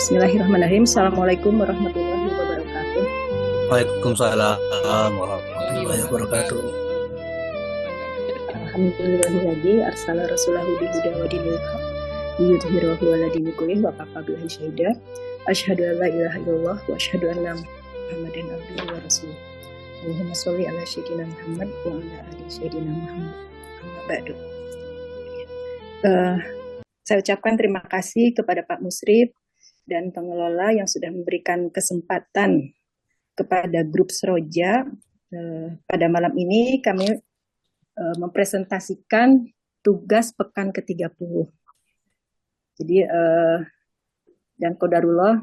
Bismillahirrahmanirrahim. Assalamualaikum warahmatullahi wabarakatuh. Waalaikumsalam warahmatullahi wabarakatuh. Alhamdulillahilladzi arsala rasulahu bil huda wa dinil haq liyudhhirahu 'ala dini kullih wa kafa billahi syahida. Asyhadu an la ilaha illallah wa asyhadu anna Muhammadan abduhu wa rasuluh. Allahumma sholli ala sayyidina Muhammad wa ala ali sayyidina Muhammad. Amma ba'du. Saya ucapkan terima kasih kepada Pak Musrif dan pengelola yang sudah memberikan kesempatan kepada grup Seroja. Pada malam ini kami mempresentasikan tugas pekan ke-30. Jadi dan qadarullah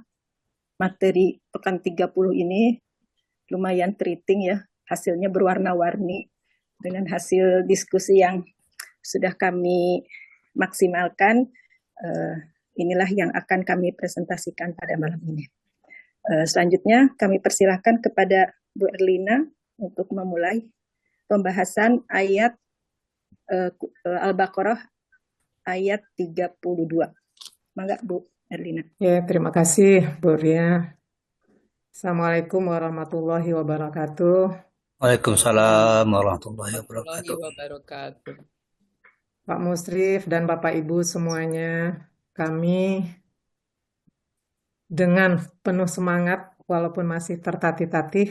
materi pekan 30 ini lumayan keriting ya, hasilnya berwarna-warni dengan hasil diskusi yang sudah kami maksimalkan. Inilah yang akan kami presentasikan pada malam ini. Selanjutnya kami persilahkan kepada Bu Erlina untuk memulai pembahasan ayat Al-Baqarah ayat 32. Mangga Bu Erlina. Ya, terima kasih Bu Ria. Assalamualaikum warahmatullahi wabarakatuh. Waalaikumsalam warahmatullahi wabarakatuh. Pak Musrif dan Bapak Ibu semuanya, kami dengan penuh semangat walaupun masih tertatih-tatih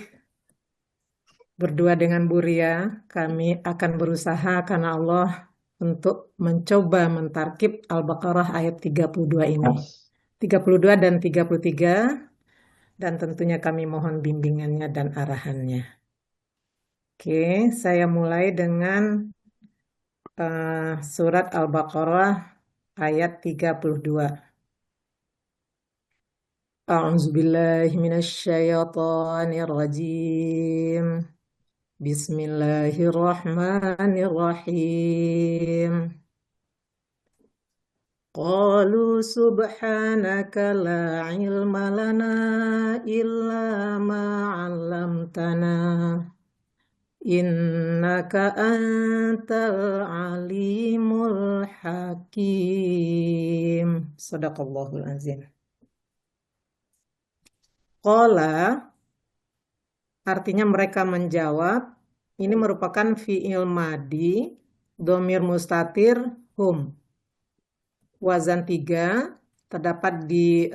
berdua dengan Bu Ria, kami akan berusaha karena Allah untuk mencoba mentarkib Al-Baqarah ayat 32 ini. 32 dan 33, dan tentunya kami mohon bimbingannya dan arahannya. Oke, saya mulai dengan surat Al-Baqarah ayat 32. A'udzubillahi minasyaitonirrajim. Bismillahirrahmanirrahim. Qalu subhanaka la ilma lana illa ma 'allamtana innaka antal alimul hakim. Shadaqallahul azim. Qala artinya mereka menjawab. Ini merupakan fi'il madi dhamir mustatir hum. Wazan 3 terdapat di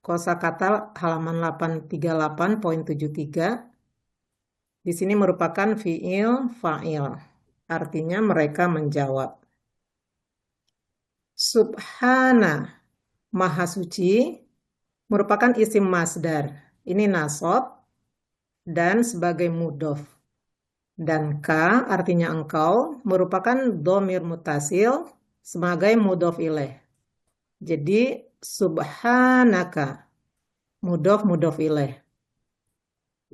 kosakata halaman 838.73. Di sini merupakan fi'il fa'il. Artinya mereka menjawab. Subhana, maha suci, merupakan isim masdar. Ini nasab dan sebagai mudhof. Dan ka artinya engkau merupakan dhamir mutasil sebagai mudhof ilaih. Jadi subhanaka mudhof ilaih.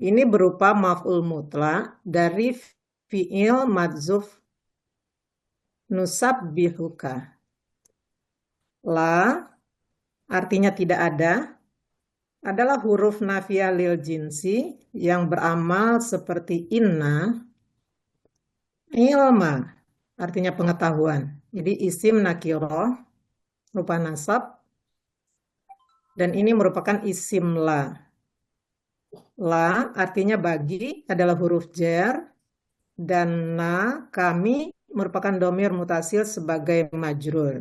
Ini berupa maf'ul mutlaq dari fi'il madzuf nusabbihuka. La artinya tidak ada adalah huruf nafiyah lil jinsi yang beramal seperti inna. Ilma artinya pengetahuan. Jadi isim nakirah rupa nasab, dan ini merupakan isim la. La artinya bagi adalah huruf jar, dan na kami merupakan dhamir mutasil sebagai majrur.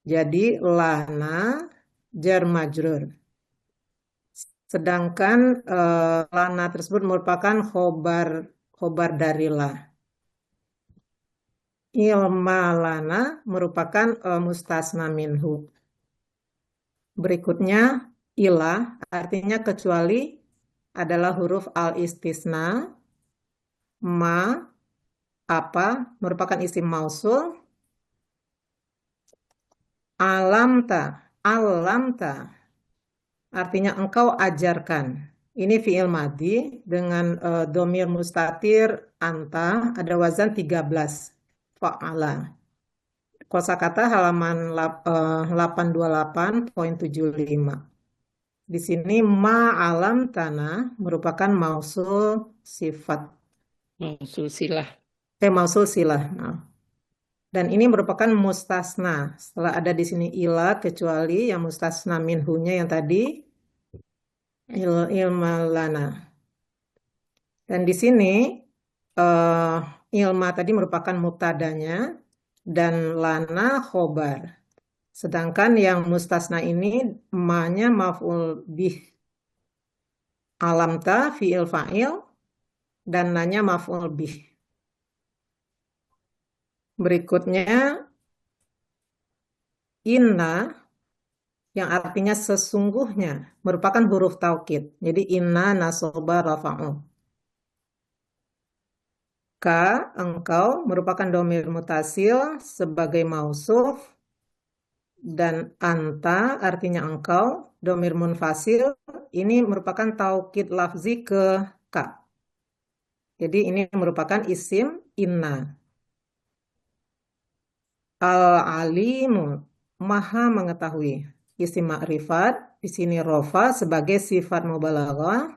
Jadi lana jar majrur. Sedangkan lana tersebut merupakan khobar dari la. Ilma lana merupakan mustasna minhu. Berikutnya ilah artinya kecuali adalah huruf al-istisna. Ma apa merupakan isim mausul. Alamta artinya engkau ajarkan. Ini fi'il madi dengan dhamir mustatir anta, ada wazan 13 fa'ala. Kosakata halaman 828.75. Di sini ma'alam tanah merupakan mausul sifat. Mausul silah. Mausul silah. Nah. Dan ini merupakan mustasna. Setelah ada di sini ila, kecuali yang mustasna minhunya yang tadi ilmalana. Dan di sini eh, ilma tadi merupakan mubtadanya dan lana khobar. Sedangkan yang mustasna ini ma-nya maf'ul bih, alamta fi'il fa'il, dan nanya maf'ul bih. Berikutnya inna yang artinya sesungguhnya merupakan huruf taukid. Jadi inna nasoba rafa'u. Ka, engkau merupakan domir mutasil sebagai mausuf, dan anta artinya engkau, domir munfasil, ini merupakan taukid lafzi ke ka. Jadi ini merupakan isim inna. Al-alimu, maha mengetahui. Isim ma'rifat, di sini rofa sebagai sifat mubalaghah.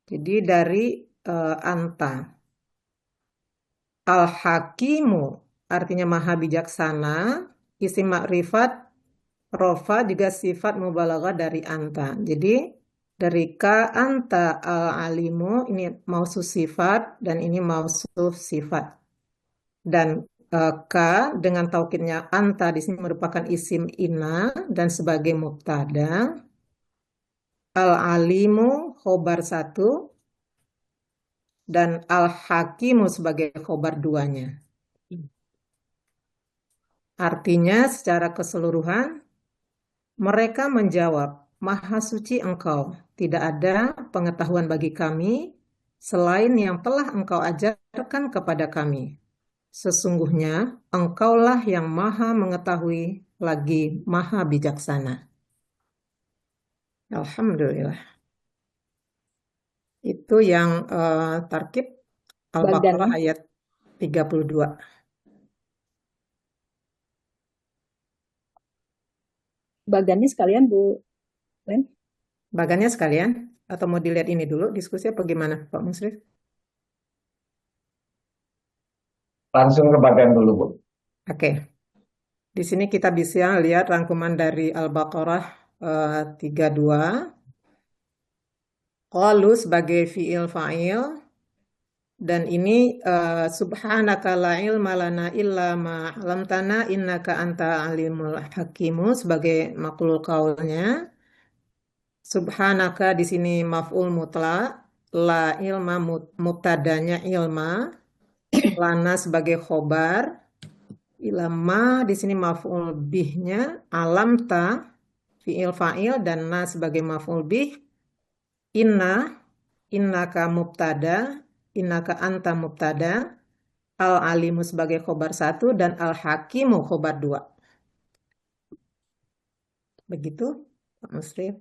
Jadi dari anta. Al-hakimu artinya maha bijaksana. Isim makrifat rofa juga sifat mubalaghah dari anta. Jadi dari ka anta al-alimu ini mausuf sifat dan ini mausuf sifat. Dan ka dengan taukidnya anta di sini merupakan isim inna dan sebagai mubtada. Al-alimu khobar 1 dan al-hakimu sebagai khobar 2-nya. Artinya secara keseluruhan mereka menjawab, Maha suci engkau, tidak ada pengetahuan bagi kami selain yang telah engkau ajarkan kepada kami. Sesungguhnya engkaulah yang maha mengetahui lagi maha bijaksana. Alhamdulillah. Itu yang tarkib Al-Baqarah Bagannya, ayat 32. bagannya sekalian Bu Len. Bagannya sekalian, atau mau dilihat ini dulu diskusi apa gimana Pak Musrif? Langsung ke bagian dulu, Bu. Oke. Di sini kita bisa lihat rangkuman dari Al-Baqarah 32. Qalu sebagai fi'il fa'il. Dan ini subhanaka la ilma lana illa ma 'allamtana innaka anta alimul hakimu sebagai maqlul qaulnya. Subhanaka di sini maf'ul mutlak, la ilma mubtadanya ilma, lana sebagai khobar, ilma di sini maf'ul bihnya, alamta fi'il fa'il dan na sebagai maf'ul bih, innaka mubtada, innaka anta mubtada, al-alimu sebagai khobar 1 dan al-hakimu khobar 2. Begitu Pak Musrif.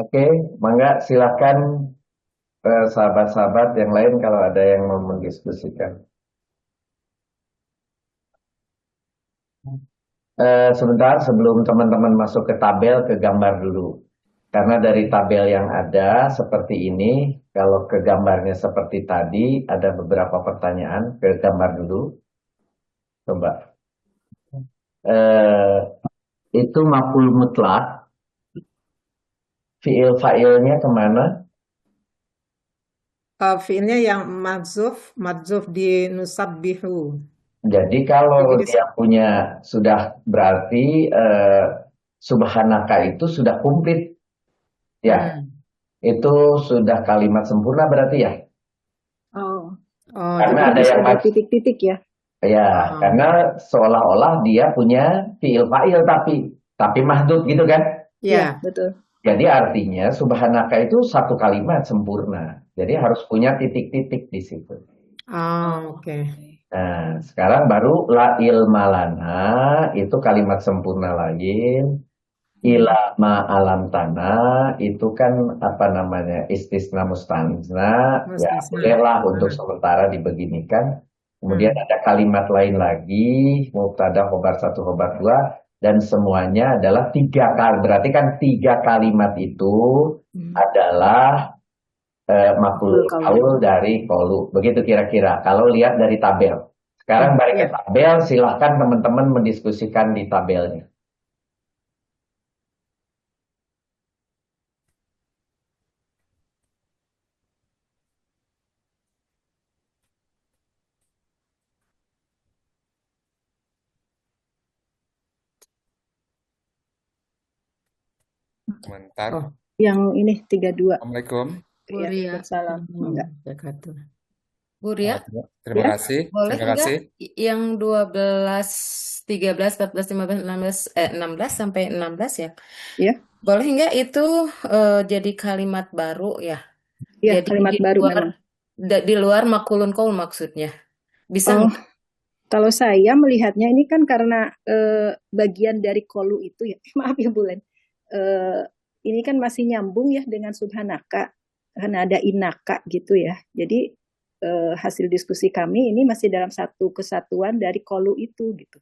Oke, mangga silakan sahabat-sahabat yang lain kalau ada yang mau mendiskusikan. Sebentar sebelum teman-teman masuk ke tabel, ke gambar dulu. Karena dari tabel yang ada seperti ini, kalau ke gambarnya seperti tadi, ada beberapa pertanyaan. Ke gambar dulu. Coba. Itu maf'ul mutlak. Fi'il fa'ilnya kemana? Fi'ilnya yang madzuf di nusabbihu. Jadi kalau Jadi dia punya sudah berarti subhanaka itu sudah komplit. Ya, itu sudah kalimat sempurna berarti ya. Oh, Karena jadi ada bisa yang ada titik-titik ya. ya, karena seolah-olah dia punya fi'il fa'il tapi mahdud gitu kan. Ya, Betul. Jadi artinya subhanaka itu satu kalimat sempurna. Jadi harus punya titik-titik di situ. Oke. Nah, sekarang baru la ilma lana itu kalimat sempurna lagi. Ila ma alam tanah itu kan apa namanya istisna mustanisna, ya Mustasna. bolehlah untuk sementara dibeginikan. Kemudian ada kalimat lain lagi, mubtada khobar 1 khobar 2 dan semuanya adalah 3 kali. Berarti kan 3 kalimat itu adalah maf'ul qaul dari qaulu. Begitu kira-kira kalau lihat dari tabel. Sekarang balik ke Iya. tabel, silahkan teman-teman mendiskusikan di tabelnya. Sebentar. Oh, Yang ini 32. Assalamualaikum. Ya, Buria. Waalaikumsalam. Enggak. Jakarta. Buria, Terima Ya. kasih. boleh Terima kasih. nggak yang 12, 13, 14, 15, 16, 16 sampai 16 ya? Ya. Boleh nggak itu jadi kalimat baru ya? Ya, Jadi kalimat baru memang. di luar makulun qaul maksudnya. Bisa Oh, nggak? kalau saya melihatnya ini kan karena bagian dari kolu itu ya. Maaf ya Bulan. Ini kan masih nyambung ya dengan subhanaka. Karena ada inaka gitu ya. Jadi hasil diskusi kami ini masih dalam satu kesatuan dari kolu itu gitu.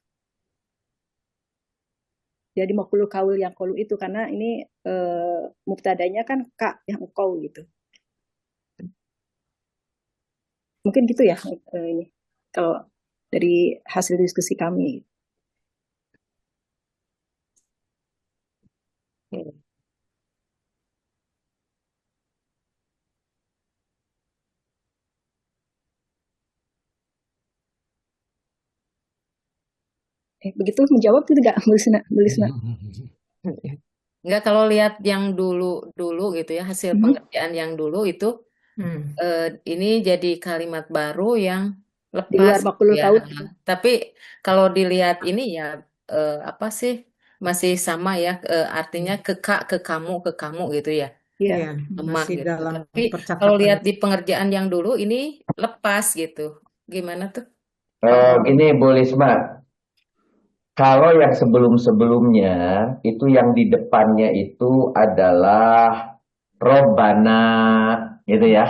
Jadi makhluk kaul yang kolu itu karena ini mubtadanya kan kak yang kau gitu. Mungkin gitu ya ini kalau dari hasil diskusi kami. Begitu menjawab itu enggak Melisna? Enggak, kalau lihat yang dulu gitu ya, hasil pengerjaan yang dulu itu ini jadi kalimat baru yang Di luar lepas makhluk ya. kaul. Tapi kalau dilihat ini ya apa sih, masih sama ya, artinya ke kamu gitu ya. Iya. Iya, Emak masih gitu. dalam Tapi kalau percakapan. lihat di pengerjaan yang dulu ini lepas gitu. Gimana tuh? Gini Bu Lisma, kalau yang sebelum-sebelumnya itu yang di depannya itu adalah Robbana gitu ya.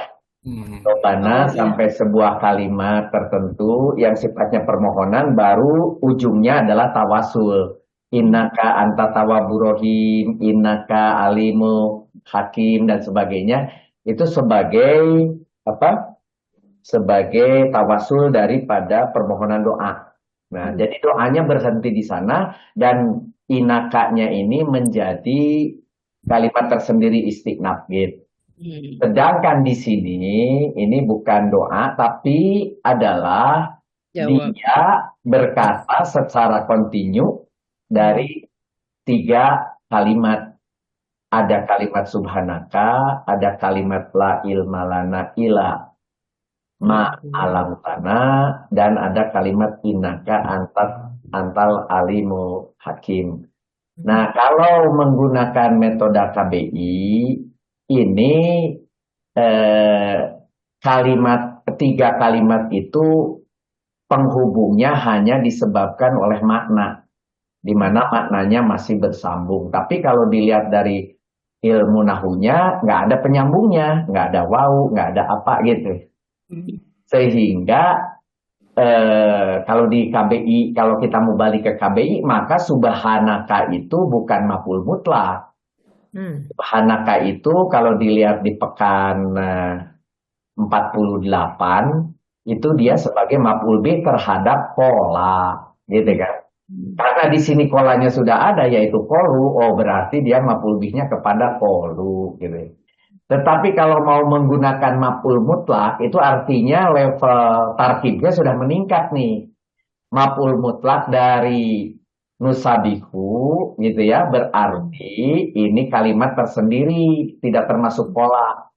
Robbana sampai sebuah kalimat tertentu yang sifatnya permohonan, baru ujungnya adalah tawasul. Innaka anta tawaburohim, innaka alimu hakim dan sebagainya. Itu sebagai apa? Sebagai tawasul daripada permohonan doa. Nah, jadi doanya berhenti di sana dan inakanya ini menjadi kalimat tersendiri istiqnaf gitu. Sedangkan di sini ini bukan doa tapi adalah dia berkata secara kontinu dari 3 kalimat. Ada kalimat subhanaka, ada kalimat la ilma lana ila ma alam tanah, dan ada kalimat innaka antal alimu hakim. Nah, kalau menggunakan metode KBI ini kalimat 3 kalimat itu penghubungnya hanya disebabkan oleh makna, di mana maknanya masih bersambung. Tapi kalau dilihat dari ilmu nahunya nggak ada penyambungnya, nggak ada wau, nggak ada apa gitu. Sehingga kalau di KBI, kalau kita mau balik ke KBI, maka subhanaka itu bukan maf'ul mutlak. Subhanaka itu kalau dilihat di pekan 48 itu dia sebagai maf'ul bih terhadap kola, gitu kan? Karena di sini kolanya sudah ada yaitu kolu, oh berarti dia maf'ul bihnya kepada kolu, gitu. Tetapi kalau mau menggunakan maf'ul mutlak, itu artinya level tarkibnya sudah meningkat nih. Maf'ul mutlak dari nusabihu, gitu ya, berarti ini kalimat tersendiri, tidak termasuk pola.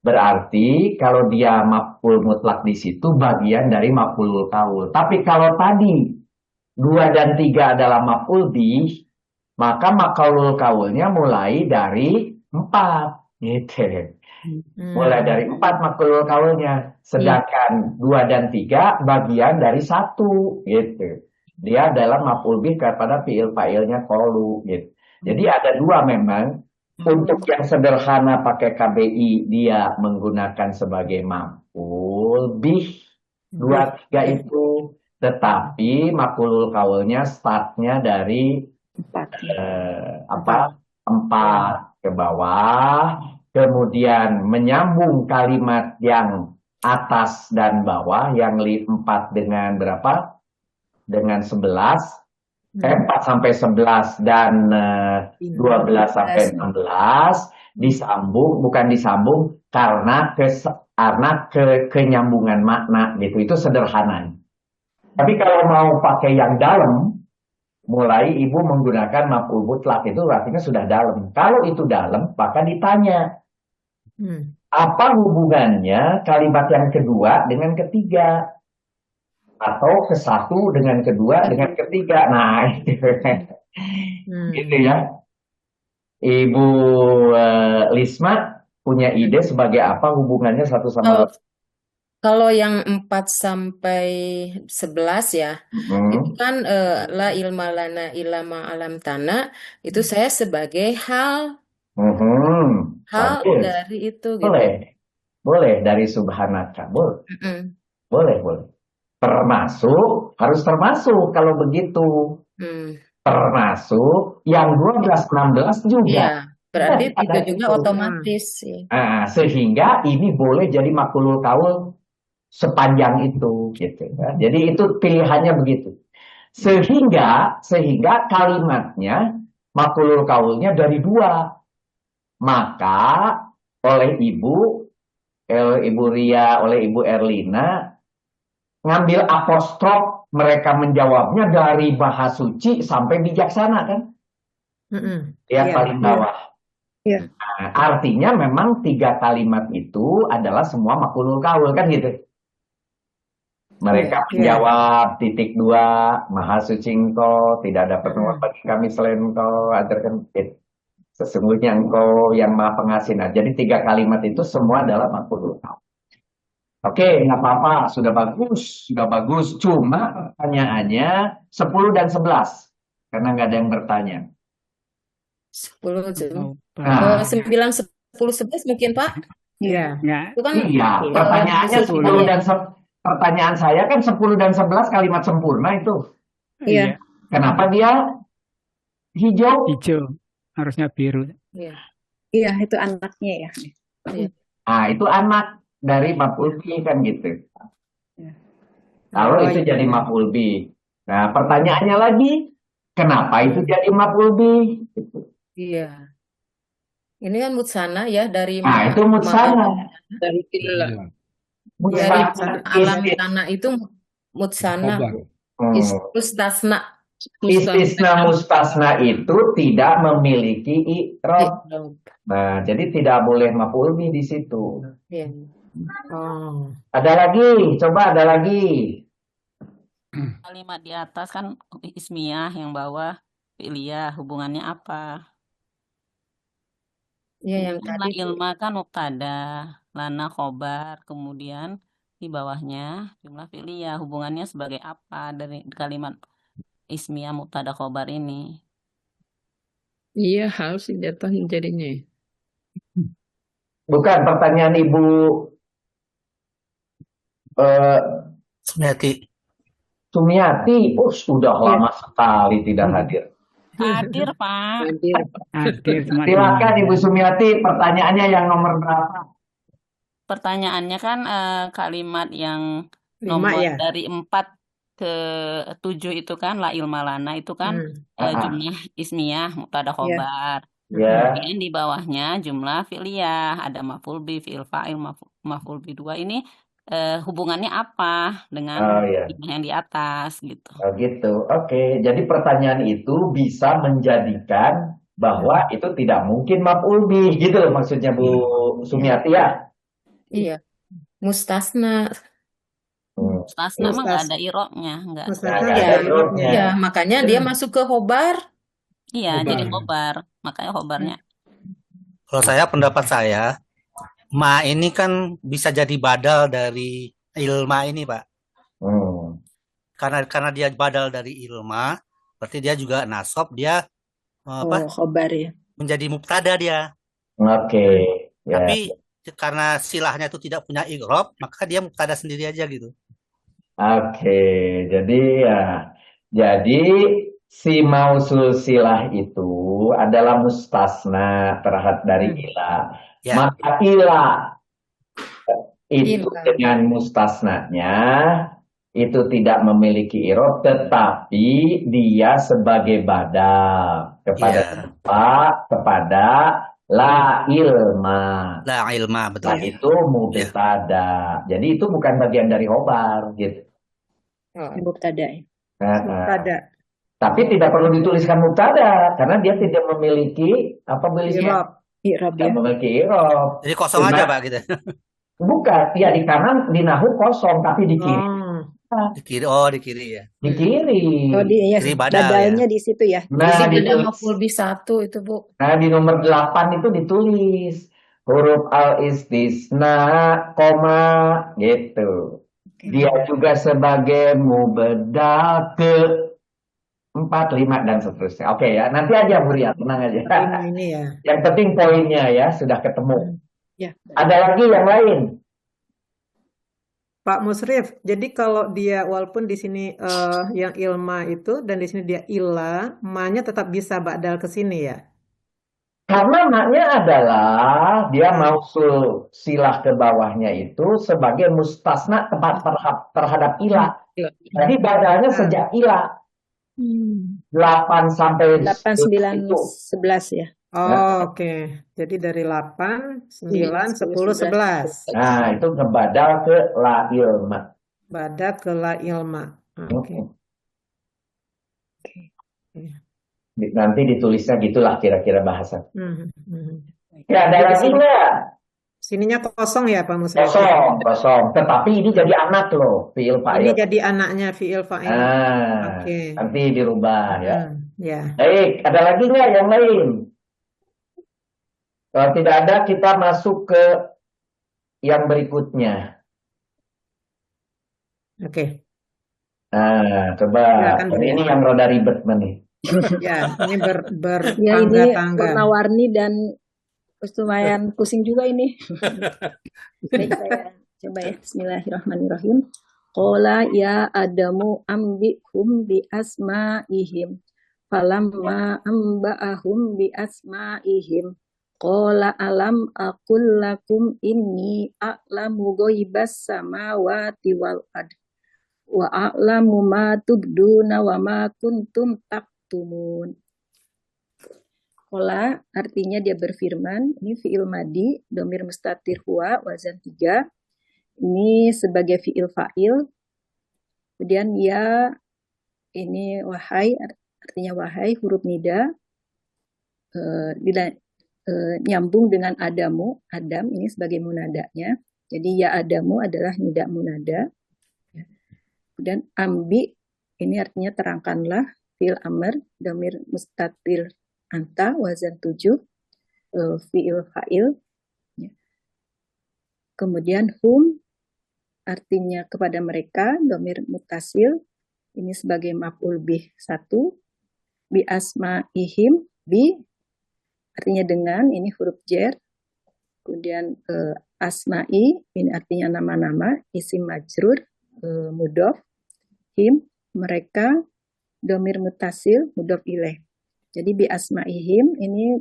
Berarti kalau dia maf'ul mutlak di situ bagian dari maf'ulul qaul. Tapi kalau tadi 2 dan 3 adalah maf'ul bih, maka maf'ulul qaulnya mulai dari 4. Gitu. Mulai dari 4 maf'ulul qaulnya. Sedangkan 2 dan 3 bagian dari 1. Gitu. Dia adalah maf'ul bih kepada fi'il fa'ilnya qaulu. Gitu. Jadi ada 2 memang. Untuk yang sederhana pakai KBI dia menggunakan sebagai maf'ul bih 2, 3 itu. Tetapi maf'ulul qaulnya startnya dari 4 ke bawah, kemudian menyambung kalimat yang atas dan bawah, yang 4 dengan berapa? Dengan 11, 4 sampai 11 dan 12 sampai 16 disambung, bukan disambung karena kenyambungan makna gitu. Itu sederhana. Tapi kalau mau pakai yang dalam, mulai ibu menggunakan maf'ul mutlak, itu artinya sudah dalam. Kalau itu dalam, maka ditanya, apa hubungannya kalimat yang kedua dengan ketiga? Atau ke satu dengan kedua dengan ketiga? Nah, gitu ya. Ibu Lisma punya ide sebagai apa hubungannya satu sama lain? Kalau yang 4 sampai 11 ya, itu kan la ilma lana illa ma alam tanah, itu saya sebagai hal Bagus. dari itu gitu. Boleh dari subhanaka, boleh. Boleh. Harus termasuk kalau begitu. Termasuk yang 12-16 juga. Iya, berarti itu juga otomatis sih. Sehingga ini boleh jadi maf'ulul qaul sepanjang itu gitu ya. Jadi itu pilihannya begitu. Sehingga kalimatnya maf'ulul qaulnya dari 2. Maka oleh Ibu Ria, oleh Ibu Erlina ngambil apostrof, mereka menjawabnya dari bahasa suci sampai bijaksana kan? Yang paling bawah. Nah, artinya memang 3 kalimat itu adalah semua maf'ulul qaul kan gitu. Mereka menjawab titik 2, Maha Suci Engkau, tidak ada penuhan bagi kami selain Engkau, sesungguhnya Engkau yang Maha Pengasih. Nah, jadi 3 kalimat itu semua adalah maf'ulul qaul. Oke, nggak apa-apa, sudah bagus. Cuma pertanyaannya 10 dan 11, karena nggak ada yang bertanya. 10, 9, 10, 11 mungkin Pak? Iya. Itu kan Pertanyaannya 10 dan pertanyaan saya kan 10 dan 11 kalimat sempurna itu. Iya. Kenapa dia hijau? Hijau, harusnya biru. Iya, itu anaknya ya. Nah, itu anak dari maf'ul bi kan gitu. Kalau itu jadi maf'ul bi. Nah, pertanyaannya lagi, kenapa itu jadi maf'ul bi? Iya. Ini kan mutsana ya dari Nah, itu mutsana. Dari alam tanah itu mutsana. Mustasna. Istisna mustasna itu tidak memiliki i'rab. Nah, jadi tidak boleh maf'ul bi di situ. Ada lagi, coba ada lagi. Kalimat di atas kan ismiyah, yang bawah fi'liyah, hubungannya apa? Ya, yang tadi ilma kan mubtada, lana khobar, kemudian di bawahnya jumlah fi'liyah, hubungannya sebagai apa dari kalimat ismiyah mubtada khobar ini? Iya, harus dijatuhin jadinya. Bukan pertanyaan Ibu Sumiati. Oh, sudah lama sekali tidak hadir. Hadir, Pak. Hadir. Silakan Ibu Sumiati, pertanyaannya yang nomor berapa? Pertanyaannya kan kalimat yang nomor dari 4 ke 7 itu kan la ilma lana itu kan jumlah ismiyah mubtada khobar. Kemudian di bawahnya jumlah fi'liyah, ada maf'ul bi, fi'il fa'il, maf'ul bi 2. Ini hubungannya apa dengan yang di atas gitu. Gitu. Oke. Jadi pertanyaan itu bisa menjadikan bahwa itu tidak mungkin maf'ul bi gitu loh maksudnya Bu Sumiati ya. Iya. Mustasna. Mustasna mah nggak ada irobnya, nggak. Ya, makanya dia masuk ke khobar. Iya, jadi khobar, makanya khobarnya. Kalau pendapat saya, ma ini kan bisa jadi badal dari ilma ini, Pak. Karena dia badal dari ilma, berarti dia juga nasab, dia khobar ya. Menjadi mubtada dia. Oke. Tapi karena silahnya itu tidak punya i'rab, maka dia mubtada sendiri aja gitu. Oke, jadi si mausul silah itu adalah mustasna terhadap dari ila. Maka ila itu Ilah. dengan mustasnanya itu tidak memiliki irob, tetapi dia sebagai badal kepada Iya, siapa? Kepada la ilma. la ilma Nah betul. itu Iya. mubtada. Jadi itu bukan bagian dari khobar gitu. Oh, Mubtada ya. Nah, Mubtada. tapi tidak perlu dituliskan mubtada karena dia tidak memiliki apa bilisnya? Irob. I'rab Tidak ya. memiliki irob. Jadi kosong Cuma aja Pak gitu. bukan, ya di kanan di nahu kosong tapi di kiri Oh. Di kiri, oh di kiri ya. di kiri. Oh ya, Kiri badal ya. badalnya di situ ya. Nah, jadi beda ditulis. maf'ul bih 1 itu, Bu. Nah, di nomor 8 itu ditulis huruf al-istisna, koma, gitu. Dia juga sebagai mubedal ke 4, 5, dan seterusnya. Oke ya, nanti aja Bu Ria, tenang aja. Ini ya. Yang penting poinnya ya, sudah ketemu. Ya. Ada lagi yang lain? Pak Musrif, jadi kalau dia walaupun di sini yang ilma itu dan di sini dia illa, ma-nya tetap bisa badal ke sini ya. Karena maknya adalah dia mausul silah ke bawahnya itu sebagai mustasna tempat terhadap ilah. Jadi badalnya sejak ilah. 8 sampai 8, 9, itu. 11 ya. Oh, oke. Jadi dari 8, 9, 10, 11. Nah, itu ngebadal ke la ilma. Badat ke la ilma. Oke. Nanti ditulisnya gitulah kira-kira bahasa. Mhm, mhm. Ya, ada lagi nggak? Sininya kosong ya Pak Musrif? Kosong. Tetapi ini jadi anak loh, fi'il Ini fa'il. jadi anaknya fi'il fa'il. Nah, Oke. nanti dirubah ya. Ya. Baik, ada lagi nggak yang lain? Kalau tidak ada, kita masuk ke yang berikutnya. Oke. Nah, coba. Silakan, Bu. Ini yang rada ribet nih. Ya, ini Ya ini bertangga-tangga. warna-warni dan lumayan pusing juga ini. Baik, saya coba ya. Bismillahirrahmanirrahim. Qala ya Adamu ambihum bi asma'ihim. Falamma amba'ahum bi asma'ihim. Qala alam aqul lakum inni a'lamu ghaibas samawati wal ard. Wa a'lamu ma tubduna wa ma kuntum taktumun. Qala artinya dia berfirman, ini fi'il madi, dhamir mustatir huwa, wazan 3. Ini sebagai fi'il fa'il. Kemudian ya, ini wahai, artinya wahai, huruf nida. Nyambung dengan Adamu, Adam ini sebagai munadanya. Jadi ya Adamu adalah nida munada. Kemudian ambi, ini artinya terangkanlah, fi'il amr, dhamir mustatir anta, wazan 7, fi'il fa'il. Kemudian hum, artinya kepada mereka, dhamir mutasil, ini sebagai maf'ul bih 1, bi asma'ihim, bi, artinya dengan, ini huruf jer, kemudian asma'i, ini artinya nama-nama, isim majrur, mudhof, him, mereka, dhamir mutasil, mudhof ilaih. Jadi bi asma'ihim ini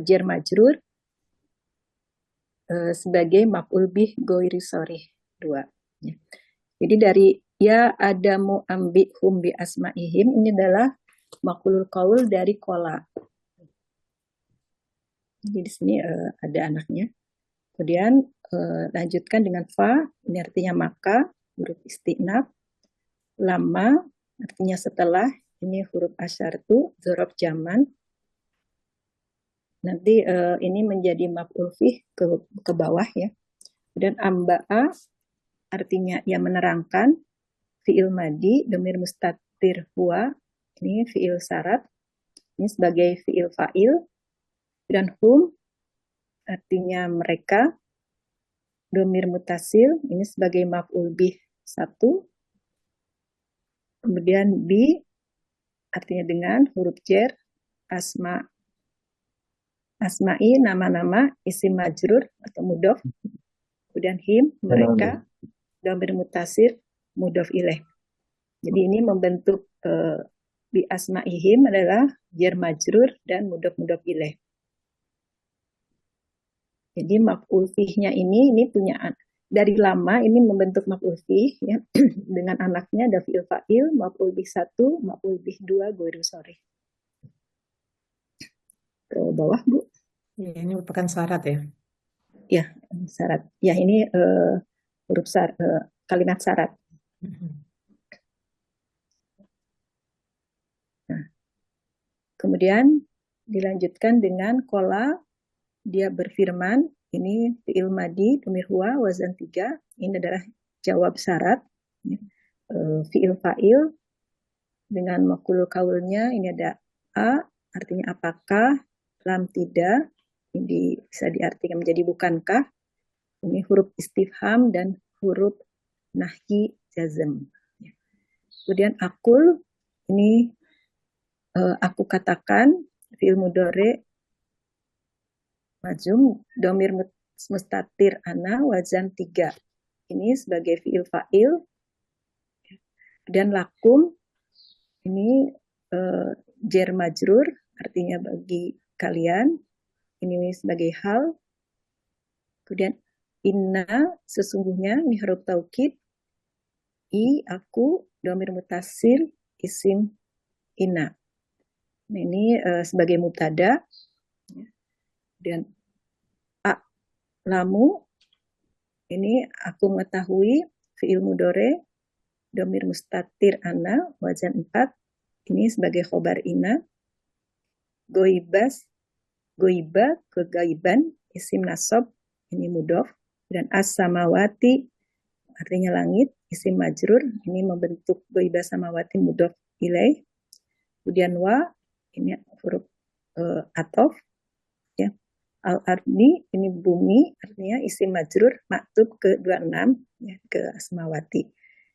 jar majrur sebagai maf'ul bih ghairi sharih 2. Ya. Jadi dari ya Adamu ambihum bi asma'ihim ini adalah maf'ulul qaul dari qala. Jadi di sini ada anaknya. Kemudian lanjutkan dengan fa, ini artinya maka, huruf istinaf. Lama artinya setelah, ini huruf asyartu, dzaraf zaman. Nanti ini menjadi maf'ul fih ke bawah ya. Dan amba'a artinya yang menerangkan, fi'il madi, dhamir mustatir huwa, ini fi'il syarat, ini sebagai fi'il fa'il. Dan hum artinya mereka, dhamir mutasil, ini sebagai maf'ul bih 1. Kemudian bi artinya dengan, huruf jer, asma'i, nama-nama, isim majrur atau mudhof. Kemudian him, mereka, dhamir mutasir, mudhof ilaih. Jadi ini membentuk bi asma'ihim adalah jer majrur dan mudhof ilaih. Jadi maf'ul fihnya ini punya dari lama ini membentuk maf'ul bih ya. Dengan anaknya ada fi'il fa'il, maf'ul bih 1, maf'ul bih 2, ghairul sharih. Ke bawah, Bu. Ya, ini merupakan syarat ya. Ya, syarat. Ya, ini huruf kalimat syarat. Nah, kemudian dilanjutkan dengan qala, dia berfirman, ini fi'il madi, dhamir huwa, wazan 3, ini adalah jawab syarat. Fi'il fa'il dengan maf'ul qaulnya, ini ada a, artinya apakah, lam tidak, ini bisa diartikan menjadi bukankah, ini huruf istifham dan huruf nahyi jazm. Kemudian akul, ini aku katakan, fi'il mudhari majzum, dhamir mustatir ana, wazan 3. Ini sebagai fi'il fa'il. Dan lakum, ini jar majrur, artinya bagi kalian. Ini sebagai hal. Kemudian inna, sesungguhnya, ini huruf taukid. I, aku, dhamir mutasil, isim inna. Nah, ini sebagai mubtada. Dan lamu, ini aku mengetahui, fi'il mudhari, dhamir mustatir ana, wazan 4, ini sebagai khobar ina. Goibas, goiba, kegaiban, isim nasab, ini mudhof. Dan as-samawati, artinya langit, isim majrur, ini membentuk goiba samawati mudhof ilaih. Kemudian wa, ini huruf atof. Ya. Al-ardi, ini bumi, artinya isim majrur, maktub ke 26, ya, ke asmawati.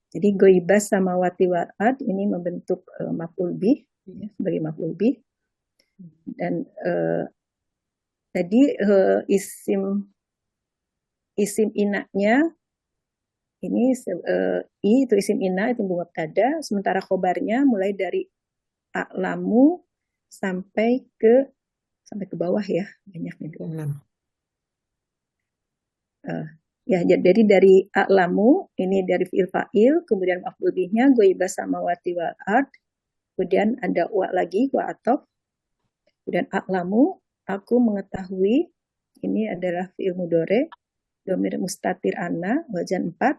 Jadi goibas samawati wal ard ini membentuk maf'ul bih, ya, sebagai maf'ul bih. Dan tadi isim inaknya ini i itu isim ina, itu mubtada, sementara khobarnya mulai dari a'lamu sampai ke bawah ya, banyak nih. Ya, jadi dari a'lamu, ini dari fi'il fa'il, kemudian maf'ul bihnya goiba samawati wal ard, kemudian ada wa lagi, wa atof, kemudian a'lamu, aku mengetahui, ini adalah fi'il mudhari, dhamir mustatir ana, wazan 4,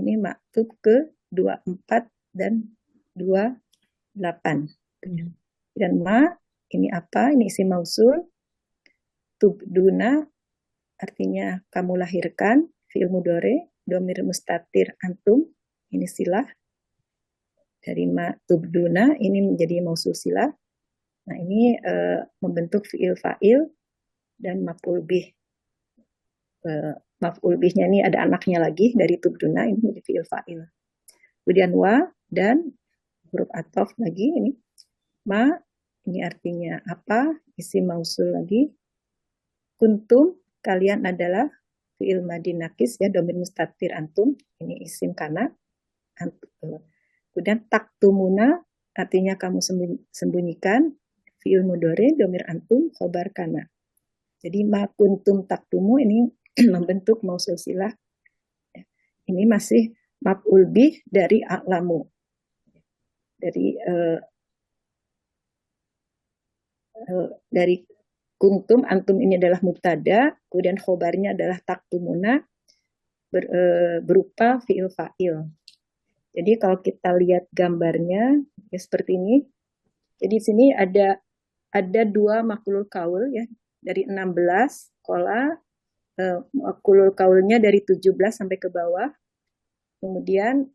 ini maktub ke 24 dan 28. Dan ma, ini apa? Ini isim mausul, tubduna, artinya kamu lahirkan, fi'il mudhari, dhamir mustatir antum, ini silah. Dari ma tubduna, ini menjadi mausul silah. Nah, ini membentuk fi'il fa'il dan maf'ul bih. Maf'ul bihnya ini ada anaknya lagi dari tubduna, ini menjadi fi'il fa'il. Kemudian wa dan huruf atof lagi, ini ma, ini artinya apa? Isim mausul lagi. Kuntum, kalian adalah fi'il madi nakis ya, dhamir mustatir antum, ini isim kana. Kemudian taktumuna, artinya kamu sembunyikan, fi'il mudhari, dhamir antum, khobar kana. Jadi ma kuntum taktumu ini membentuk mausul silah. Ini masih maf'ul bih dari a'lamu. Dari kuntum, antum ini adalah mubtada, kemudian khobarnya adalah taktumuna, berupa fi'il fa'il. Jadi kalau kita lihat gambarnya ya seperti ini. Jadi di sini ada dua maqulul qaul ya, dari 16 qala, maqulul qaulnya dari 17 sampai ke bawah. Kemudian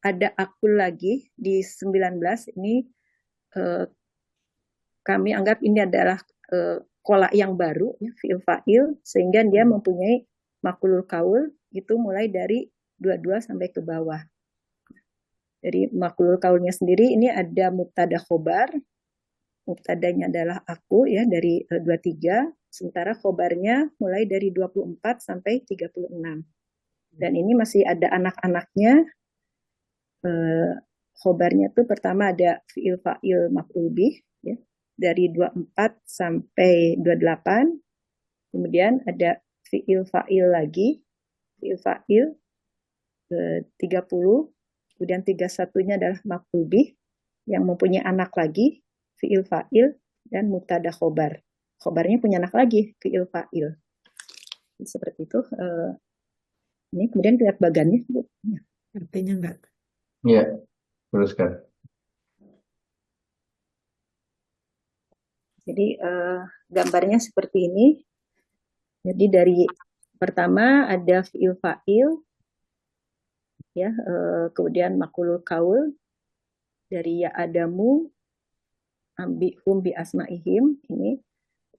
ada akul lagi di 19, ini kami anggap ini adalah qala yang baru ya, fi'il fa'il, sehingga dia mempunyai maqulul qaul itu mulai dari 22 sampai ke bawah. Dari maqulul qaulnya sendiri ini ada mubtada khobar. Mubtadanya adalah aku ya dari 23, sementara khobarnya mulai dari 24 sampai 36. Dan ini masih ada anak-anaknya. Khobarnya tuh pertama ada fi'il fa'il maf'ul bih ya, dari 24 sampai 28. Kemudian ada fi'il fa'il lagi fi'il fa'il 30, kemudian 31-nya adalah maf'ul bih yang mempunyai anak lagi, fi'il fa'il dan mubtada khobar. Khobarnya punya anak lagi, fi'il fa'il. Seperti itu. Ini kemudian lihat bagannya, Bu. Artinya enggak. Ya, teruskan. Jadi gambarnya seperti ini. Jadi dari pertama ada fi'il fa'il, ya, kemudian maqulul qaul dari ya adamu, ambihum bi asma'ihim, ini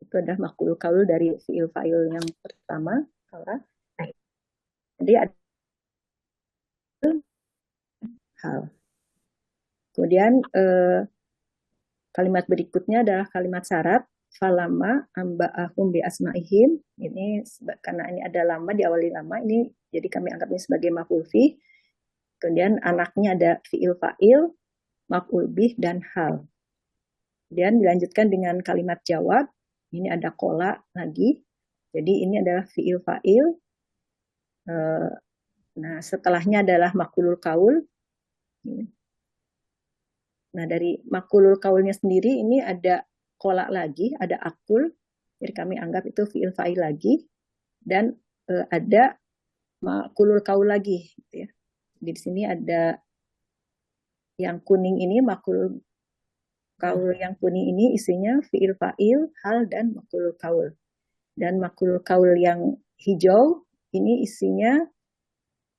itu adalah maqulul qaul dari fi'il fa'il yang pertama. Jadi ada hal. Kemudian kalimat berikutnya adalah kalimat syarat. Falama amba'ahum bi asma'ihim. Ini karena ini ada lama, diawali lama, ini jadi kami anggap ini sebagai maf'ul fi. Kemudian anaknya ada fi'il fa'il, maf'ul bih dan hal. Kemudian dilanjutkan dengan kalimat jawab. Ini ada qola lagi. Jadi ini adalah fi'il fa'il. Nah, setelahnya adalah maqulul qaul. Nah, dari maqulul qaulnya sendiri ini ada qola lagi, ada akul. Jadi kami anggap itu fi'il fa'il lagi. Dan ada maqulul qaul lagi, gitu ya. Di sini ada yang kuning ini, maqulul qaul yang kuning ini isinya fi'il fa'il, hal dan maqulul qaul. Dan maqulul qaul yang hijau ini isinya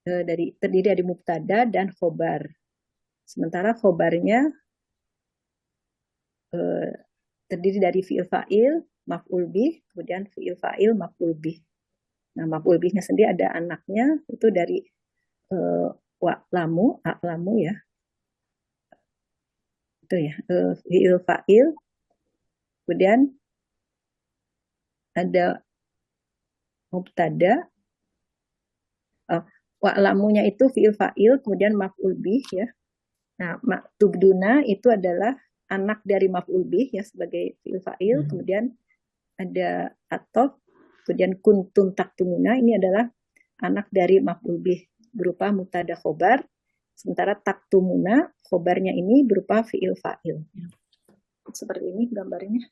terdiri dari mubtada dan khobar. Sementara khobarnya terdiri dari fi'il fa'il, maf'ul bih, kemudian fi'il fa'il, maf'ul bih. Nah, maf'ul bihnya sendiri ada anaknya, itu dari wa'lamu, a'lamu ya. Itu ya, fi'il fa'il. Kemudian ada mubtada. Wa'lamunya itu fi'il fa'il, kemudian maf'ul bih ya. Nah, tubduna itu adalah anak dari maf'ul bih ya sebagai fi'il fa'il, kemudian ada atof, kemudian kuntum taktumuna ini adalah anak dari maf'ul bih berupa mubtada khobar, sementara taktumuna khobarnya ini berupa fi'il fa'il. Seperti ini gambarnya.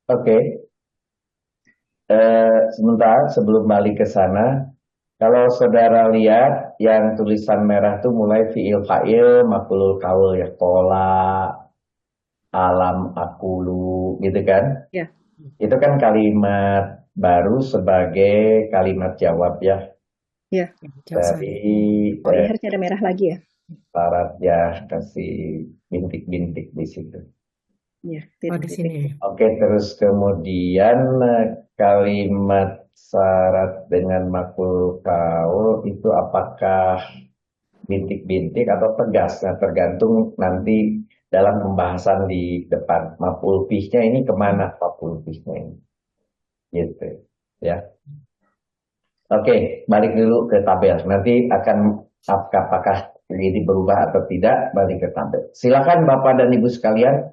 Oke. Sebentar sebelum balik ke sana, kalau saudara lihat yang tulisan merah itu mulai fi'il fa'il, maf'ulul qaul ya, qola, alam, akulu, gitu kan? Ya. Itu kan kalimat baru sebagai kalimat jawab ya. Ya. Dari ini harusnya ada merah lagi ya. syarat ya, kasih bintik-bintik di situ. Ya, di sini. Oke, terus kemudian kalimat syarat dengan maf'ul qaul itu apakah bintik-bintik atau tegas? Nah, tergantung nanti dalam pembahasan di depan. Maf'ul bihnya ini kemana maf'ul bihnya ini? Gitu, ya. Oke, balik dulu ke tabel. Nanti akan apakah ini berubah atau tidak, balik ke tabel. Silakan Bapak dan Ibu sekalian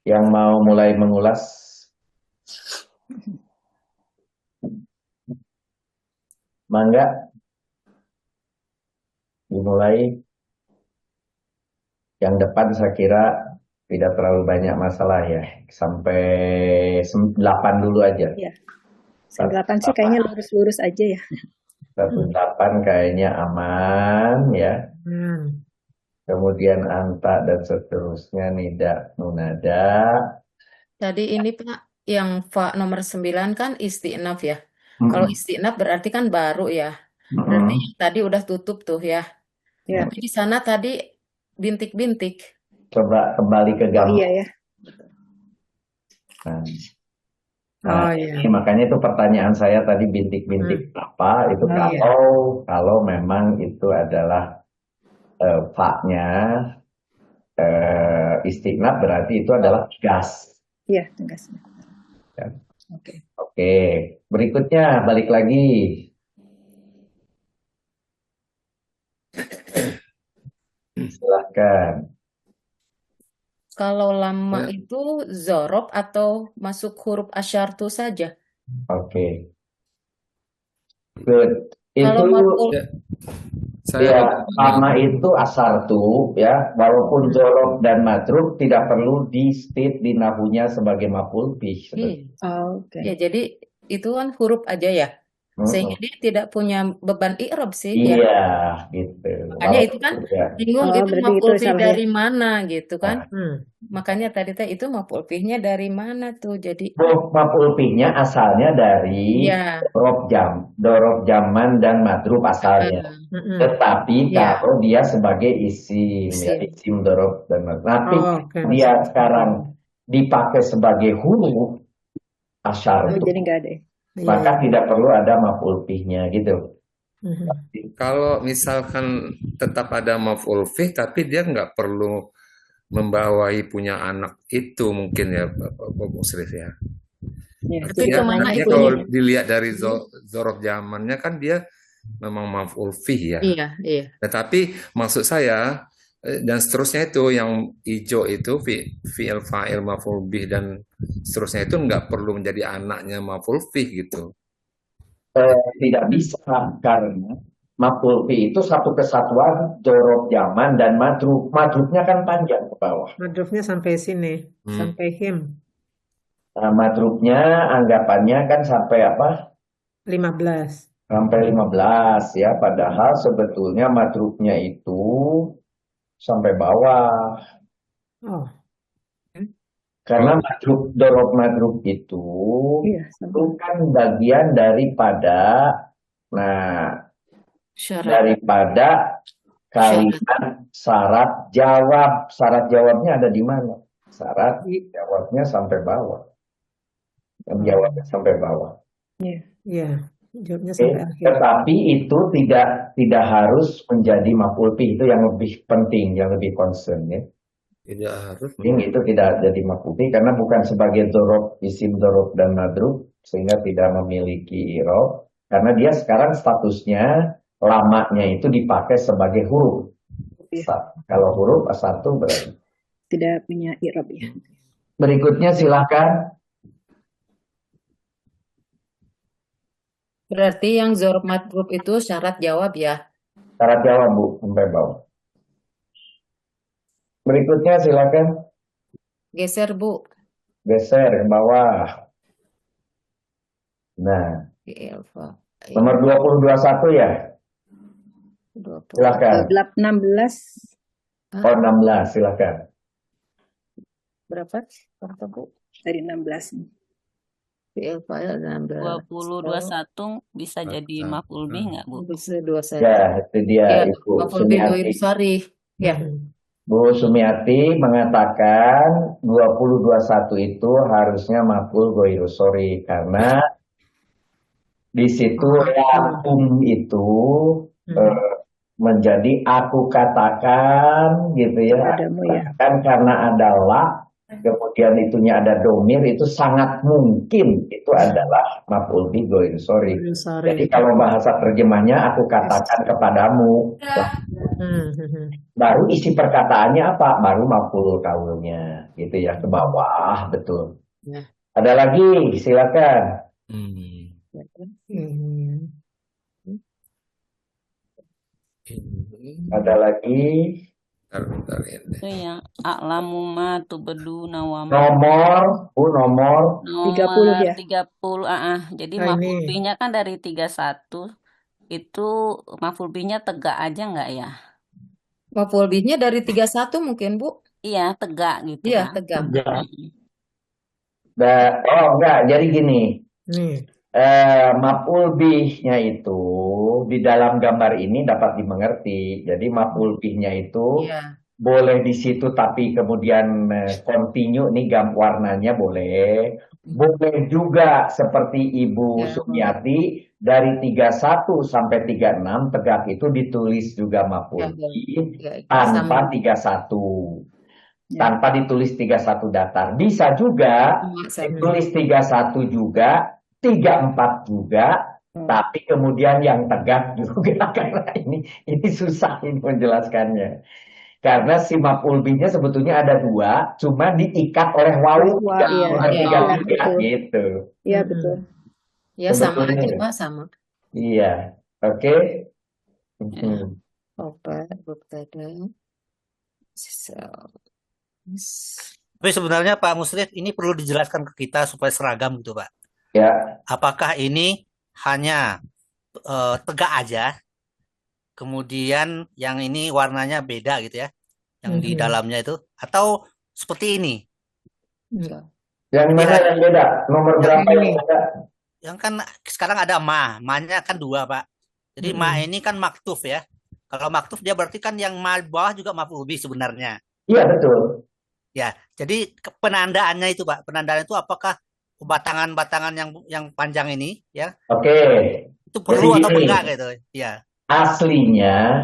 yang mau mulai mengulas. Mangga dimulai. Yang depan saya kira tidak terlalu banyak masalah ya, sampai 8 dulu aja. Ya. 8 sih kayaknya lurus-lurus aja ya. 8 kayaknya aman ya. Kemudian anta dan seterusnya nida, nunada. Tadi ini Pak, yang fa nomor 9 kan isti'naf ya. Kalau isti'naf berarti kan baru ya. Berarti yang tadi udah tutup tuh ya. Tapi di sana tadi bintik-bintik. Coba kembali ke gambar. Iya ya. Nah, ini makanya itu pertanyaan saya tadi bintik-bintik apa itu kalau memang itu adalah fa-nya istiqnaf berarti itu adalah tegas. Iya, tegas. Ya. Oke, berikutnya balik lagi. Silahkan. kalau lama Ya, itu zorob atau masuk huruf asyartu saja? Oke, good. Kalau Itu maf'ul ya, saya ya maf'ul sama itu asartu ya, walaupun zorob dan madrub tidak perlu di state di nahunya sebagai maf'ul bih iya. Oke. Ya, jadi itu kan huruf aja ya. Sehingga Mm-mm. dia tidak punya beban i'rab sih ya. Iya, gitu. Makanya itu kan Walaupun ya. bingung Oh, itu berarti maf'ul itu bih salahnya. dari mana gitu kan. Nah, Makanya tadi teh itu maf'ul bihnya dari mana tuh. Jadi maf'ul bihnya asalnya dari ya, dorob zaman dan madrub asalnya. Tetapi ya, kalau dia sebagai isim, ya isim. isim dorob dan madrub. Tapi Oh, oke. dia sekarang dipakai sebagai huruf Oh, asyartu, jadi nggak ada. Iya, maka iya. tidak perlu ada maf'ul bihnya gitu. Mhm. kalau misalkan tetap ada maf'ul fih, tapi dia nggak perlu membawahi punya anak itu mungkin ya, Bapak Musrif ya. Ya, Itu Artinya, kemana artinya itunya? kalau dilihat dari zorof zamannya kan dia memang maf'ul fih ya. Iya, iya. Tetapi maksud saya dan seterusnya itu yang hijau itu fi'il fa'il maf'ul bih dan seterusnya itu nggak perlu menjadi anaknya maf'ul fih gitu. Tidak bisa karena maf'ul bih itu satu kesatuan dorob zaman dan madrub. Madrubnya kan panjang ke bawah. Madrufnya sampai sini, sampai him Nah, madrubnya anggapannya kan sampai apa? 15. Sampai 15 ya. Padahal sebetulnya madrubnya itu sampai bawah. Oh, Karena dorob madrub itu Iya, itu kan bagian daripada Syarat. daripada kalimat syarat jawab. Syarat jawabnya ada di mana? Syarat jawabnya sampai bawah. Yang jawabnya sampai bawah. iya. Jawabnya Oke, sampai akhir. tetapi itu tidak harus menjadi maf'ul bih. Itu yang lebih penting, yang lebih concern ya. Tidak harus. Itu tidak jadi maf'ul bih karena bukan sebagai dorob, isim dorob dan madrub sehingga tidak memiliki i'rab. Karena dia sekarang statusnya lamanya itu dipakai sebagai huruf. Kalau huruf asatu berarti. tidak punya i'rab ya. Berikutnya silakan. Berarti yang zorob madrub itu syarat jawab ya. Syarat jawab Bu, sampai bawah. Berikutnya silakan. Geser Bu. Geser ke bawah. Nah, Fi'il fa'il. nomor 2021 ya. 20. Silakan. 16 Oh, 16 silakan. Berapa? Berapa Bu? dari 16 nih. Fi'il fa'il 16. 20 21 bisa jadi maf'ul bih nggak, Bu? Bisa 21. Ya, itu dia Ya, Ibu maf'ul bih Sumiati. ghairi sharih. Ya. Bu Sumiati mengatakan 2021 itu harusnya maf'ul ghairu sharih karena di situ lakum itu menjadi aku katakan gitu ya. Padamu ya. Kan karena ada la, kemudian itunya ada domir, itu sangat mungkin itu adalah maf'ul bih ghairu sharih. Jadi kalau bahasa terjemahnya aku katakan kepadamu, baru isi perkataannya apa? Baru maf'ul qaulnya gitu ya, ke bawah, betul. Ya. Ada lagi, silakan. Ada lagi. Bentar, ya. Itu yang a'lamu ma tubduna wa ma. Nomor, Bu, nomor 30 ya. 30. Jadi Nah, maf'ul ini. bihnya kan dari 31. Itu maf'ul bihnya tegak aja nggak ya? Maf'ul bihnya dari 31 mungkin Bu. Iya, tegak gitu Iya, kan. tegak. oh enggak, jadi gini. Nih. Maf'ul bihnya itu di dalam gambar ini dapat dimengerti. Jadi maf'ul bihnya itu Iya. boleh di situ tapi kemudian continue nih warnanya boleh. Boleh juga seperti Ibu Ya. Sumiati dari 31 sampai 36 tegak itu ditulis juga maf'ul Ya, boleh. bih Ya, itu tanpa sama. 31. Ya. Tanpa ditulis 31 datar. Bisa juga Sama. ditulis 31 juga, 34 juga, tapi kemudian yang tegak juga karena ini susah ini menjelaskannya. Karena si maf'ul bihnya sebetulnya ada 2, cuma diikat oleh wawu Wah, iya, tiga benar, betul. gitu. Iya, betul. Ya sama aja Sebetulnya. Pak, sama. Iya. Oke. Ya. Obat, mubtada. Tapi sebenarnya Pak Musrif ini perlu dijelaskan ke kita supaya seragam gitu Pak. Ya. Apakah ini hanya tegak aja, kemudian yang ini warnanya beda gitu ya, yang di dalamnya itu, atau seperti ini? Yang mana yang beda? Nomor berapa yang beda? Yang kan sekarang ada ma-nya kan 2 Pak. Jadi ma ini kan maktuf ya. Kalau maktuf dia berarti kan yang ma bawah juga maf'ul bih sebenarnya. Iya betul. Ya, jadi penandaannya itu Pak, penandaan itu apakah batangan-batangan yang panjang ini ya? Oke. Itu perlu Jadi atau gini, enggak gitu? Ya. aslinya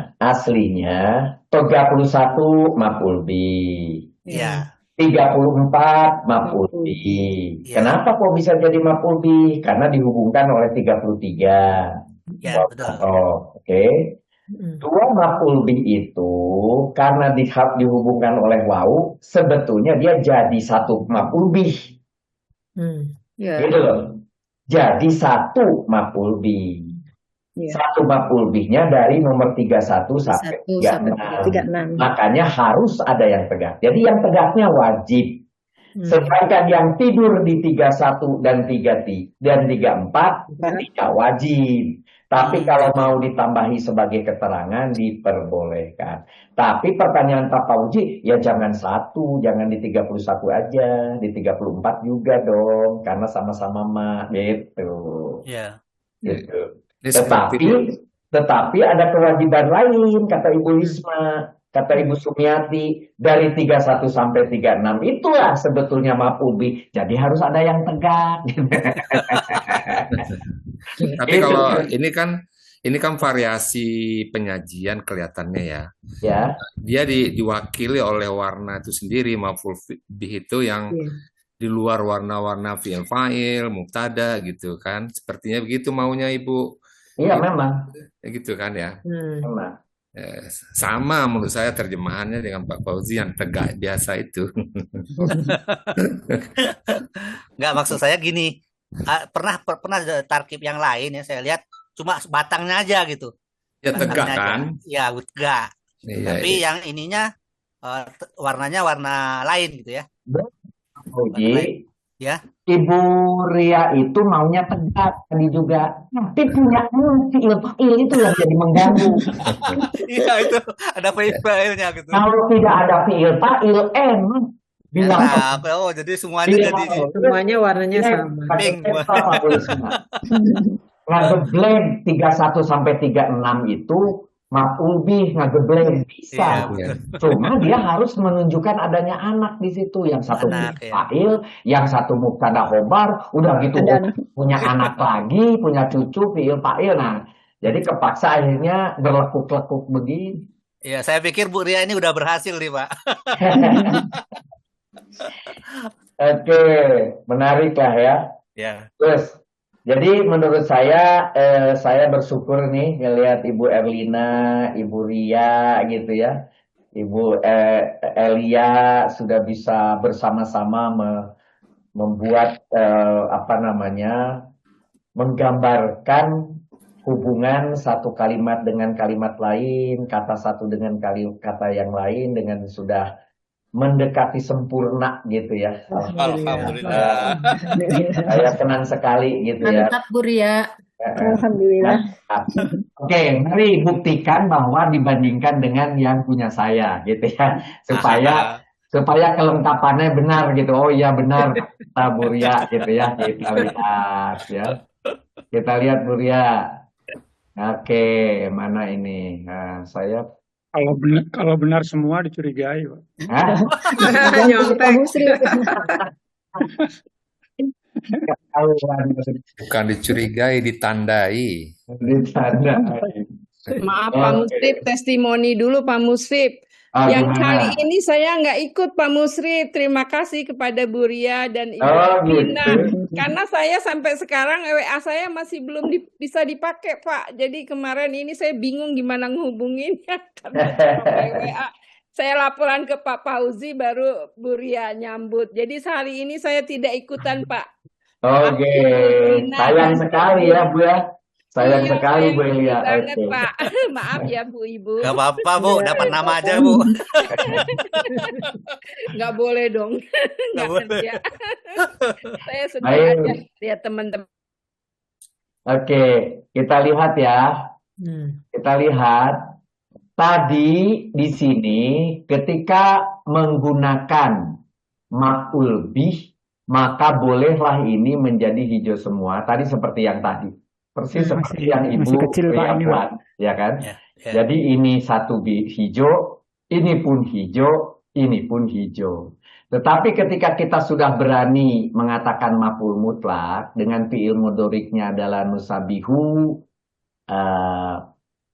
31 maf'ul bih. Iya. 34 maf'ul bih. Ya. Kenapa kok bisa jadi maf'ul bih? Karena dihubungkan oleh 33. Ya, betul. Oke. 2 maf'ul bih itu karena dihubungkan oleh wawu, sebetulnya dia jadi 1 maf'ul bih. Gitu loh. Jadi 1 maf'ul bih. 1 maf'ul bihnya dari nomor 31 sampai 36. Makanya harus ada yang tegak. Jadi yang tegaknya wajib. Sedangkan yang tidur di 31 dan 34 tidak wajib. Tapi kalau mau ditambahi sebagai keterangan diperbolehkan. Tapi pertanyaan Pak Fauzi, ya jangan 1, jangan di 31 aja, di 34 juga dong, karena sama-sama ma gitu. Iya. Gitu. Tetapi ada kewajiban lain, kata Ibu Risma, kata Ibu Sumiati, dari 31 sampai 36 itulah sebetulnya maf'ul bih. Jadi harus ada yang tegak. Tapi kalau ini kan variasi penyajian kelihatannya ya. Ya. Dia diwakili oleh warna itu sendiri, maf'ul bih itu yang di luar warna-warna fi'il fa'il, mubtada gitu kan. Sepertinya begitu maunya Ibu. Iya memang. Gitu kan ya. Memang. Sama menurut saya terjemahannya dengan Pak Fauzi yang tegak biasa itu. Enggak, maksud saya gini. Pernah tarkib yang lain ya saya lihat cuma batangnya aja gitu. Ya tegak kan? Ya tegak. Iya, tapi yang ininya warnanya warna lain gitu ya. Uji. Ya. Ibu Ria itu maunya tegak tadi juga. Tapi punya fi'il itu yang jadi mengganggu. Iya itu ada fi'ilnya gitu. Kalau tidak ada fi'il fa'il bilang jadi semuanya jadi semuanya warnanya sama. Pink. Ngagebleng 31 sampai 36 itu maf'ul bih, ngagebleng bisa. Cuma dia harus menunjukkan adanya anak di situ, yang satu fa'il, yang satu mubtada khobar, udah gitu punya anak lagi, punya cucu fi'il fa'il. Nah, jadi kepaksa akhirnya berlekuk-lekuk begini. Iya, saya pikir Bu Ria ini udah berhasil nih, Pak. Oke, menarik lah ya. Ya. Terus, jadi menurut saya bersyukur nih ngelihat Ibu Erlina, Ibu Ria gitu ya, Ibu Elia sudah bisa bersama-sama membuat menggambarkan hubungan satu kalimat dengan kalimat lain, kata satu dengan kata yang lain dengan sudah mendekati sempurna gitu ya. Alhamdulillah. Saya senang sekali gitu ya. Mantap Bu Ria. Alhamdulillah. Oke, mari buktikan bahwa dibandingkan dengan yang punya saya gitu ya. Supaya kelengkapannya benar gitu. Oh iya benar kata Bu Ria gitu ya. Kita lihat ya. Kita lihat Bu Ria. Oke, mana ini? Nah, saya Kalau benar semua dicurigai, Pak. Nyontek. Bukan dicurigai, ditandai. Maaf Pak Musrif, testimoni dulu Pak Musrif. Yang kali ini saya nggak ikut Pak Musrif. Terima kasih kepada Bu Ria dan Ibu Dina. Karena saya sampai sekarang WA saya masih belum bisa dipakai Pak. Jadi kemarin ini saya bingung gimana ngehubunginnya. Karena WA saya laporan ke Pak Fauzi, baru Bu Ria nyambut. Jadi hari ini saya tidak ikutan, Pak. Oke, sayang sekali ya Bu ya. Sayang Iya, sekali Bu sayang Elia. banget, Oke. Pak. Maaf ya Bu Ibu. Gak apa-apa Bu, dapat nama aja Bu. Nggak boleh dong. Gak Nggak boleh. kerja. Saya sedang Baik. aja lihat teman-teman. Oke, kita lihat ya. Kita lihat. Tadi di sini ketika menggunakan maf'ul bih, maka bolehlah ini menjadi hijau semua. Tadi seperti yang tadi. Persis seperti yang masih Ibu kecil, Pak, Ria ini, Pak. buat, ya kan? Ya, ya. Jadi ini satu hijau, ini pun hijau, ini pun hijau. Tetapi ketika kita sudah berani mengatakan maf'ul mutlak dengan fi'il mudhari'nya adalah nusabihu,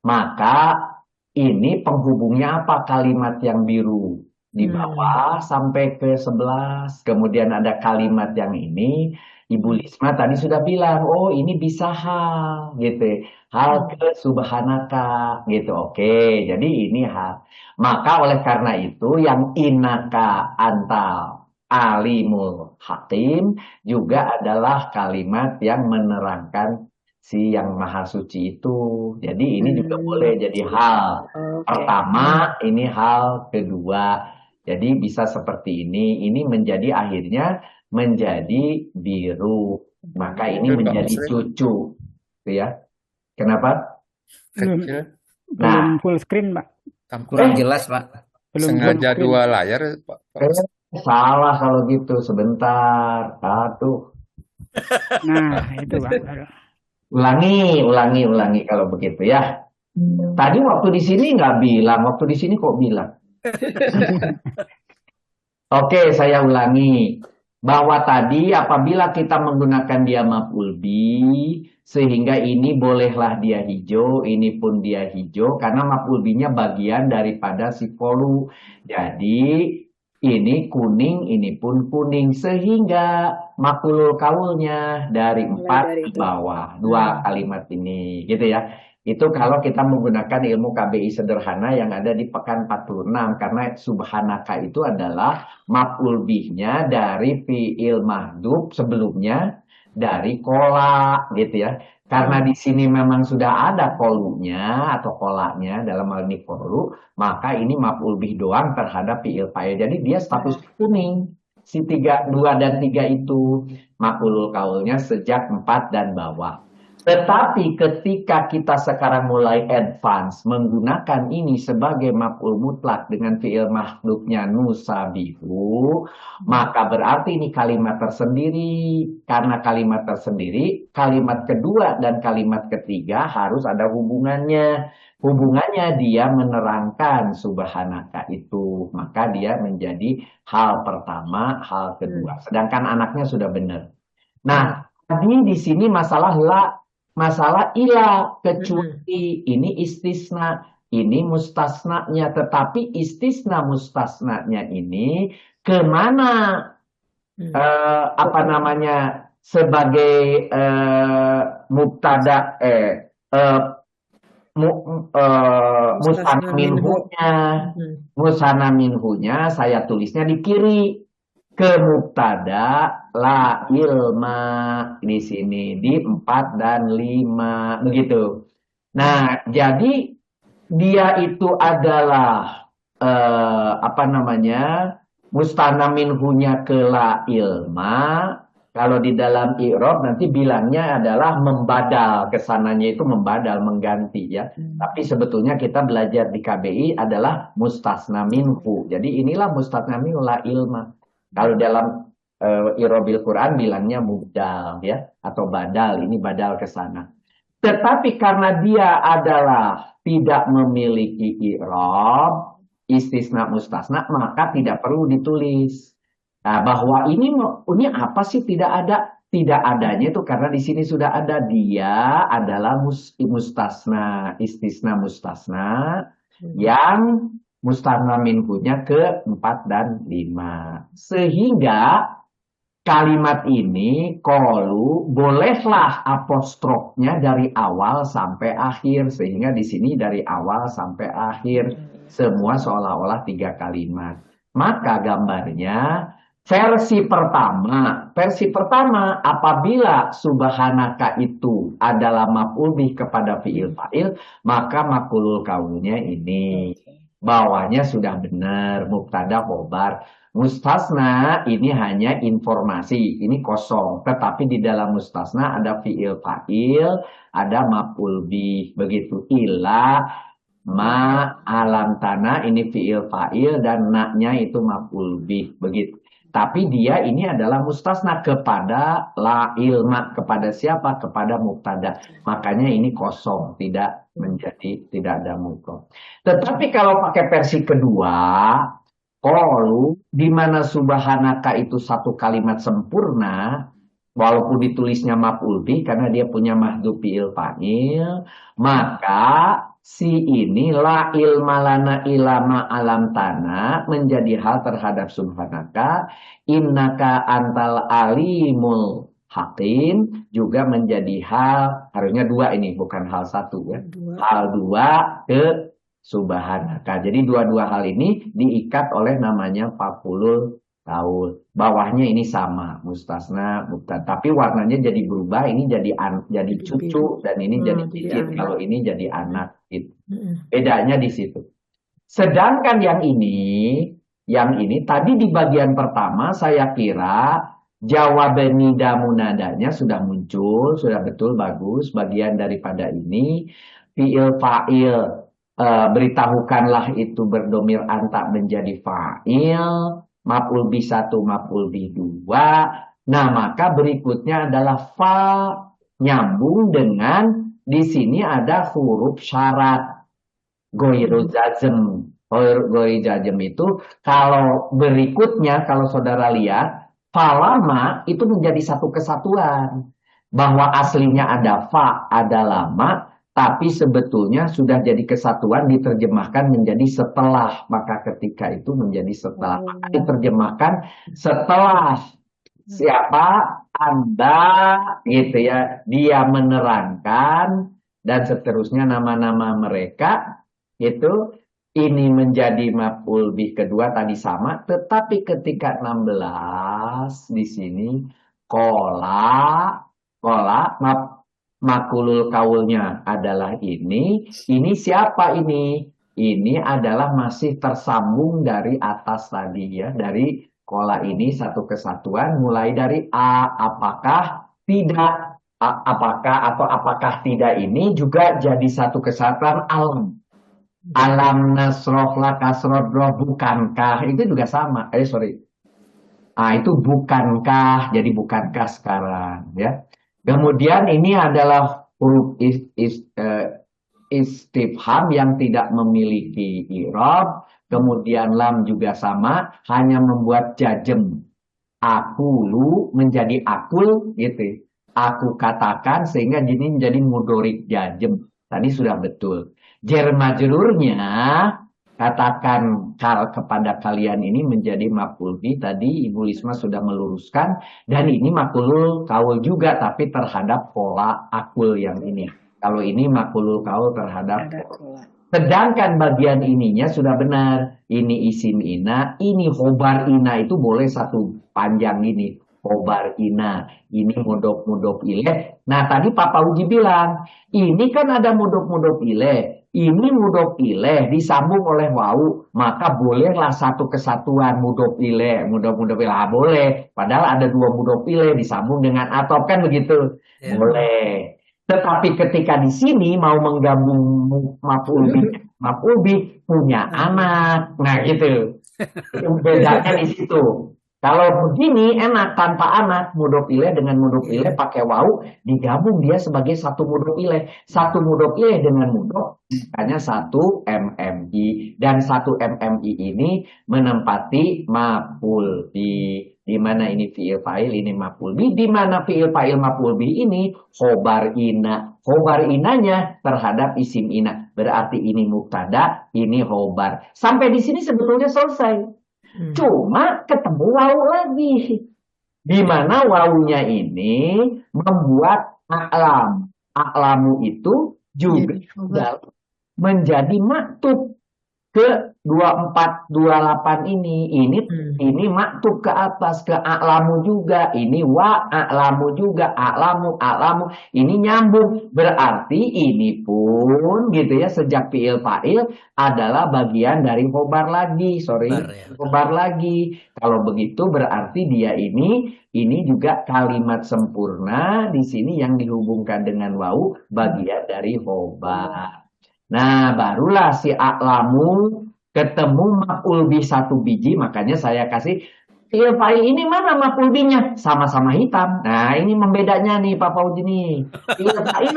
maka ini penghubungnya apa? Kalimat yang biru di bawah sampai ke 11. Kemudian ada kalimat yang ini. Ibu Lisma tadi sudah bilang, oh ini bisa hal gitu. Hal ke subhanaka gitu. Oke, jadi ini hal. Maka oleh karena itu yang innaka antal alimul hakim juga adalah kalimat yang menerangkan si yang maha suci itu. Jadi ini juga boleh jadi hal pertama, ini hal kedua. Jadi bisa seperti ini. Ini menjadi akhirnya menjadi biru. Maka ini menjadi cucu. Gitu ya. Kenapa? Belum Nah, full screen, Pak. Kurang jelas, Pak. Belum Sengaja full screen. 2 layar, Pak. salah kalau gitu. Sebentar. Satu. Nah, itu, Pak. Aduh. Ulangi kalau begitu ya. Tadi waktu di sini nggak bilang, waktu di sini kok bilang. Oke, saya ulangi. Bahwa tadi apabila kita menggunakan dia maf'ul bi, sehingga ini bolehlah dia hijau, ini pun dia hijau, karena maf'ul binya bagian daripada si kolu. Jadi ini kuning, ini pun kuning, sehingga maf'ulul kaulnya dari 4 ke bawah. 2 kalimat ini, gitu ya. Itu kalau kita menggunakan ilmu KBI sederhana yang ada di pekan 46. Karena subhanaka itu adalah maf'ul bihnya dari fi'il mahdhuf sebelumnya dari kola, gitu ya. Karena di sini memang sudah ada kolunya atau kolanya dalam hal ini kolu, maka ini maf'ul bih doang terhadap fi'il fa'il. Jadi dia status kuning. Si 2 dan 3 itu maf'ulul kaulnya sejak 4 dan bawah. Tetapi ketika kita sekarang mulai advance menggunakan ini sebagai maf'ul mutlak dengan fi'il mahdhufnya nusabihu, maka berarti ini kalimat tersendiri. Karena kalimat tersendiri, kalimat kedua dan kalimat ketiga harus ada hubungannya. Hubungannya dia menerangkan subhanaka itu. Maka dia menjadi hal pertama, hal kedua. Sedangkan anaknya sudah benar. Nah, tadi di sini masalah ila, kecuali ini istisna, ini mustasnanya, tetapi istisna mustasnanya ini kemana sebagai mubtada musana minhunya saya tulisnya di kiri. Ke mubtada la ilma di sini di 4 dan 5 begitu. Nah, jadi dia itu adalah mustana minhunya ke la ilma. Kalau di dalam i'rab nanti bilangnya adalah membadal, kesananya itu membadal, mengganti ya. Tapi sebetulnya kita belajar di KBI adalah mustasna minhu. Jadi inilah mustasna minhu la ilma. Kalau dalam i'rabil Quran bilangnya mubdal ya, atau badal, ini badal ke sana. Tetapi karena dia adalah tidak memiliki i'rab, istisna mustasna, maka tidak perlu ditulis. Nah, bahwa ini apa sih tidak ada? Tidak adanya itu karena di sini sudah ada, dia adalah mustasna, istisna mustasna yang mustasna minhunya ke 4 dan 5. Sehingga kalimat ini qalu bolehlah apostrofnya dari awal sampai akhir, sehingga di sini dari awal sampai akhir. Semua seolah-olah 3 kalimat. Maka gambarnya versi pertama apabila subhanaka itu adalah maf'ul bih kepada fi'il fa'il, maka maqulul kaulnya ini. Bawahnya sudah benar, mubtada khobar. Mustasna ini hanya informasi, ini kosong. Tetapi di dalam mustasna ada fi'il fa'il, ada maf'ul bih. Begitu ila ma alam tanah ini fi'il fa'il dan na-nya itu maf'ul bih. Begitu. Tapi dia ini adalah mustasna kepada la ilma. Kepada siapa? Kepada mubtada. Makanya ini kosong. Tidak ada mudhof. Tetapi kalau pakai versi kedua, qalu, di mana subhanaka itu satu kalimat sempurna, walaupun ditulisnya maf'ul bih karena dia punya mahdhuf fi'il fa'il, maka si ini la ilma lana ilama alam tanah menjadi hal terhadap subhanaka, innaka antal alimul hakim juga menjadi hal, harusnya 2 ini bukan hal 1 ya. Hal 2 ke subhanaka. Jadi dua-dua hal ini diikat oleh namanya maf'ulul qaul. Bawahnya ini sama, mustasna, mubtada, tapi warnanya jadi berubah, ini jadi cucu dan ini jadi cicit, kalau ini jadi anak gitu. Bedanya di situ. Sedangkan yang ini tadi di bagian pertama saya kira jawaban nida munadanya sudah muncul, sudah betul, bagus. Bagian daripada ini fi'il fa'il, beritahukanlah itu berdomir anta menjadi fa'il, maf'ul bih 1, maf'ul bih 2. Nah, maka berikutnya adalah fa, nyambung dengan di sini ada huruf syarat ghoiru jazm. Ghoiru jazm itu kalau berikutnya, kalau saudara lihat, falama itu menjadi satu kesatuan. Bahwa aslinya ada fa, ada lama, tapi sebetulnya sudah jadi kesatuan, diterjemahkan menjadi setelah. Maka ketika itu menjadi setelah. Maka diterjemahkan setelah siapa? Anda, gitu ya. Dia menerangkan, dan seterusnya nama-nama mereka, itu ini menjadi maf'ul bih kedua tadi sama. Tetapi ketika 16 di sini, kola, makulul kaulnya adalah ini siapa ini? Ini adalah masih tersambung dari atas tadi ya, dari kola ini satu kesatuan mulai dari a, apakah tidak, apakah tidak ini juga jadi satu kesatuan alam. Alam nasroh laka srodroh, bukankah, itu juga sama. Itu bukankah, jadi bukankah sekarang ya. Kemudian ini adalah huruf istifham yang tidak memiliki i'rab. Kemudian lam juga sama, hanya membuat jazm. Akulu menjadi akul gitu. Aku katakan, sehingga ini menjadi mudhorik jazm. Tadi sudah betul. Jar majrurnya katakan kepada kalian ini menjadi maf'ul bih. Tadi Ibu Lisma sudah meluruskan, dan ini maf'ulul qaul juga tapi terhadap pola akul yang ini. Kalau ini maf'ulul qaul terhadap pola. Sedangkan bagian ininya sudah benar. Ini isim ina, ini khobar ina, itu boleh satu panjang ini. Khobar ina, ini mudhof ilaih. Nah, tadi Papa Uji bilang, ini kan ada mudhof ilaih. Ini mudhof ilaih disambung oleh wau, maka bolehlah satu kesatuan mudhof ilaih, mudhof ilaih boleh. Padahal ada 2 mudhof ilaih disambung dengan atop, kan begitu? Ya. Boleh. Tetapi ketika di sini mau menggabung maf'ul bih punya anak. Nah, gitu. Bedanya di situ. Kalau begini enak tanpa anak, mudhof ilaih dengan mudhof ilaih pakai wau, digabung dia sebagai satu mudhof ilaih. Satu mudhof ilaih dengan mudhof, hanya 1 MMI. Dan 1 MMI ini menempati maf'ul bih. Di mana ini fi'il fa'il, ini maf'ul bih. Di mana fi'il fa'il maf'ul bih ini khobar ina. Khobar inanya terhadap isim ina. Berarti ini mubtada, ini khobar. Sampai di sini sebetulnya selesai. Cuma ketemu waw lagi. Di mana wawunya ini membuat a'lamu itu juga menjadi maktub. ke 2428 ini maktub ke atas ke a'lamu juga, ini wa a'lamu juga, a'lamu ini nyambung, berarti ini pun gitu ya, sejak fi'il fa'il adalah bagian dari khobar lagi, khobar lagi. Kalau begitu berarti dia ini juga kalimat sempurna di sini yang dihubungkan dengan wau, bagian dari khobar. Nah, barulah si a'lamu ketemu maf'ul bih satu biji, makanya saya kasih fi'il fa'il ini mana maf'ul bihnya? Sama-sama hitam. Nah, ini membedanya nih Pak Fauzi nih. Fi'il fa'il.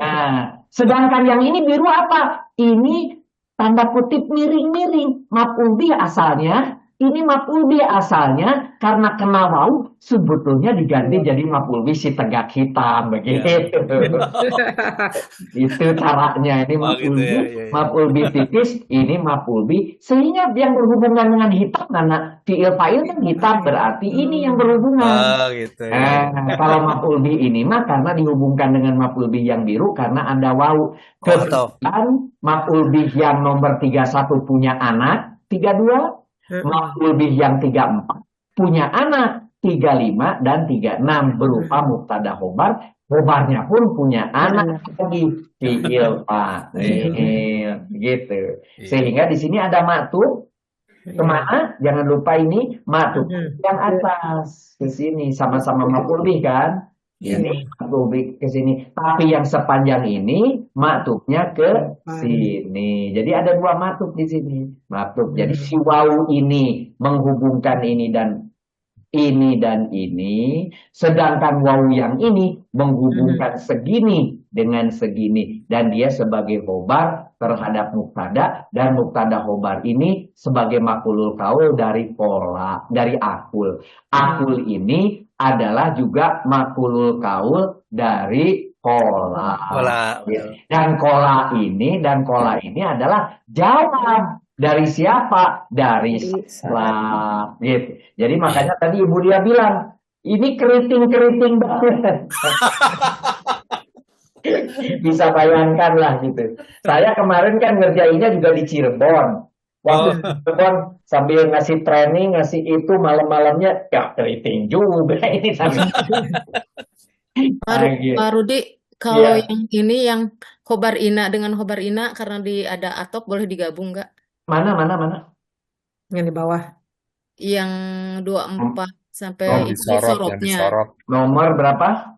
Nah, sedangkan yang ini biru apa? Ini tanda kutip miring-miring. Maf'ul bih asalnya, ini maf'ul bih asalnya karena kena wau sebetulnya diganti jadi maf'ul bih si tegak hitam begitu. Itu caranya. Ini maf'ul bih, maf'ul bih tipis, ini maf'ul bih sehingga yang berhubungan dengan hitam karena fi'il fa'il kan hitam berarti ini yang berhubungan. Kalau maf'ul bih ini mah karena dihubungkan dengan maf'ul bih yang biru karena ada wau. Kebetulan maf'ul bih yang nomor 31 punya anak 32. Maf'ul bih yang 34 punya anak 35 dan 36 berupa mubtada khobar. Khobarnya pun punya anak lagi fi'il fa'il gitu. Sehingga di sini ada maktub kemana? Jangan lupa ini maktub yang atas ke sini sama-sama maf'ul bih kan? Ini maktub ke sini, tapi yang sepanjang ini maktubnya ke sini. Jadi ada dua maktub di sini. Maktub. Jadi si wawu ini menghubungkan ini dan ini, sedangkan wawu yang ini menghubungkan segini dengan segini, dan dia sebagai khobar terhadap mubtada, dan mubtada khobar ini sebagai maf'ulul qaul dari akul. Akul ini adalah juga maf'ulul qaul dari kola. Dan kola ini adalah jawab dari siapa? Dari salam. Gitu. Jadi makanya tadi Ibu Dia bilang ini keriting banget. Bisa bayangkan lah gitu. Saya kemarin kan ngerjainnya juga di Cirebon. Waktu Cirebon sambil ngasih training, ngasih itu malam-malamnya, ya keriting juga ini sambil. Pak Rudi, kalau yang ini yang khobar ina dengan khobar ina karena ada atop boleh digabung nggak? Mana? Yang di bawah. Yang 24 sampai disorotnya. Nomor berapa?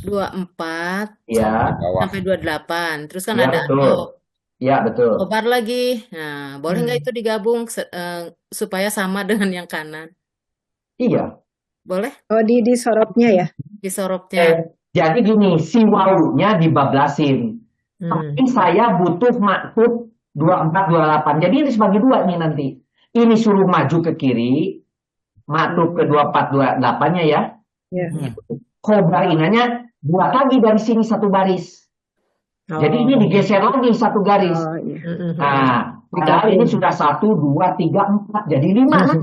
24 ya sampai 28. Terus kan ya, ada betul. Ya, betul. Khobar lagi. Nah, boleh nggak itu digabung supaya sama dengan yang kanan? Iya. Boleh? Oh, di sorotnya ya? Di sorotnya. Jadi gini, si wawunya dibablasin. Tapi saya butuh maktub 24, 28. Jadi ini sebagai dua nih nanti. Ini suruh maju ke kiri, maktub ke 24, 28-nya ya. Khobar inanya buat lagi dari sini satu baris. Jadi ini digeser lagi satu garis. Nah, padahal ini sudah 1, 2, 3, 4. Jadi 5.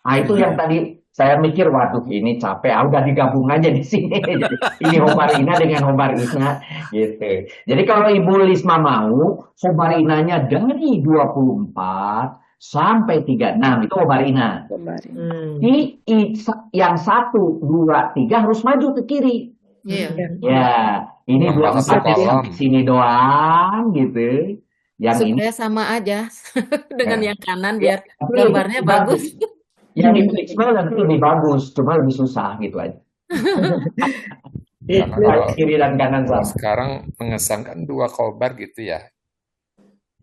Nah, itu yang tadi saya mikir, waduh ini capek. Udah digabung aja di sini. Jadi, ini khobar ina dengan khobar ina. Gitu. Jadi kalau Ibu Lisma mau, khobar inanya dari 24 sampai 36 itu khobar ina. Yang 1, 2, 3 harus maju ke kiri. Ya, ini 24 di sini doang gitu. Yang supaya ini sama aja dengan yang kanan biar gambarnya bagus. Yang itu Ismail lebih bagus, cuma lebih susah gitu aja. Kiri dan kanan sama. Sekarang mengesankan dua khobar gitu ya.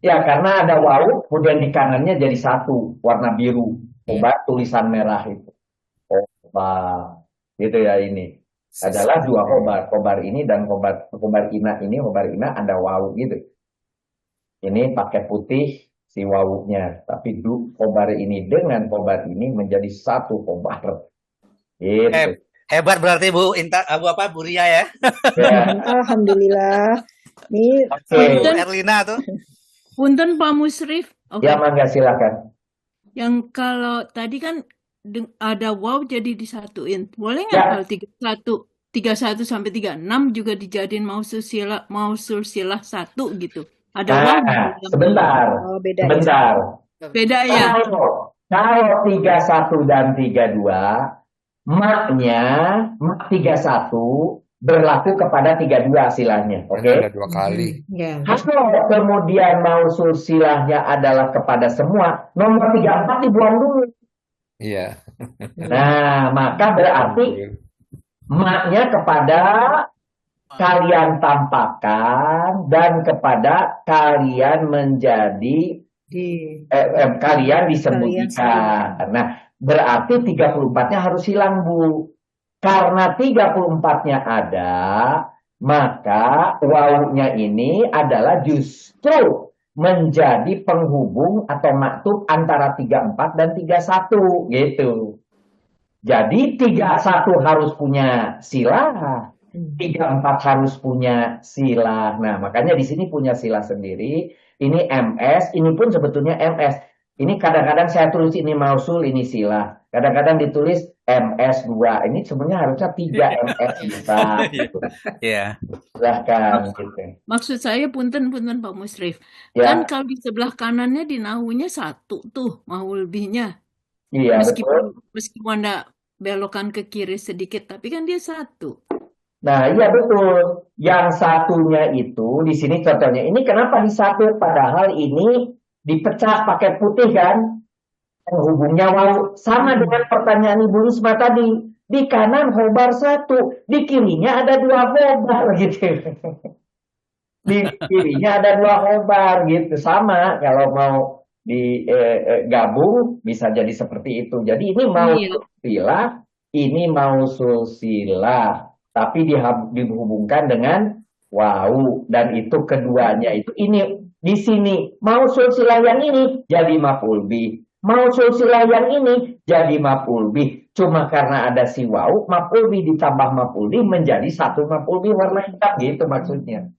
Ya, karena ada wawu, kemudian di kanannya jadi satu, warna biru. Khobar tulisan merah itu. Khobar. Gitu ya ini. Adalah dua khobar ini dan khobar ina ini, khobar ina ada wawu gitu. Ini pakai putih si wawunya, tapi khobar ini dengan khobar ini menjadi satu khobar. Gitu. Hebat berarti Bu Ria ya. Alhamdulillah. Nih, Erlina tuh. Punten Pak Musrif. Ya, mangga silakan. Yang kalau tadi kan ada wow jadi disatuin. Boleh nggak kalau 31 sampai 36 juga dijadiin mausul silah 1 gitu. Ada waw di Nah, dalamnya. sebentar, Oh, beda ya. sebentar. Beda ya? Kalau 31 dan 32, maknya, mak 31 berlaku kepada 32 silahnya, oke? Ada 2 kali. Ya. Kalau kemudian mausul silahnya adalah kepada semua, nomor 34 dibuang dulu. Iya. Nah, maka berarti maknya kepada kalian tampakkan dan kepada kalian menjadi kalian disembunyikan. Nah, berarti 34-nya harus hilang, Bu. Karena 34-nya ada, maka wawunya ini adalah justru menjadi penghubung atau maktub antara 34 dan 31 gitu. Jadi 31 harus punya silah, 34 harus punya silah. Nah, makanya di sini punya silah sendiri. Ini MS, ini pun sebetulnya MS. Ini kadang-kadang saya tulis ini mausul, ini silah. Kadang-kadang ditulis MS2. Ini sebenarnya harusnya 3 MS bisa. Iya. Silahkan gitu. Maksud saya punten Pak Musrif. Ya. Kan kalau di sebelah kanannya di nahunya 1 tuh maul bihnya. Iya, betul. Meskipun Anda belokan ke kiri sedikit, tapi kan dia 1. Nah, iya betul. Yang satunya itu di sini contohnya. Ini kenapa di 1? Padahal ini dipecah pakai putih kan? Hubungnya wawu. Sama dengan pertanyaan Ibu Isma tadi. Di kanan khobar 1, di kirinya ada 2 khobar gitu. Di kirinya ada 2 khobar gitu. Sama kalau mau digabung bisa jadi seperti itu. Jadi ini mau silah, ini mau silah. Tapi dihubungkan dengan wawu, dan itu keduanya itu ini di sini mausul silah yang ini jadi maf'ul bih, mausul silah yang ini jadi maf'ul bih. Cuma karena ada si wawu, maf'ul bih ditambah maf'ul bih menjadi 1 maf'ul bih warna hitam gitu maksudnya.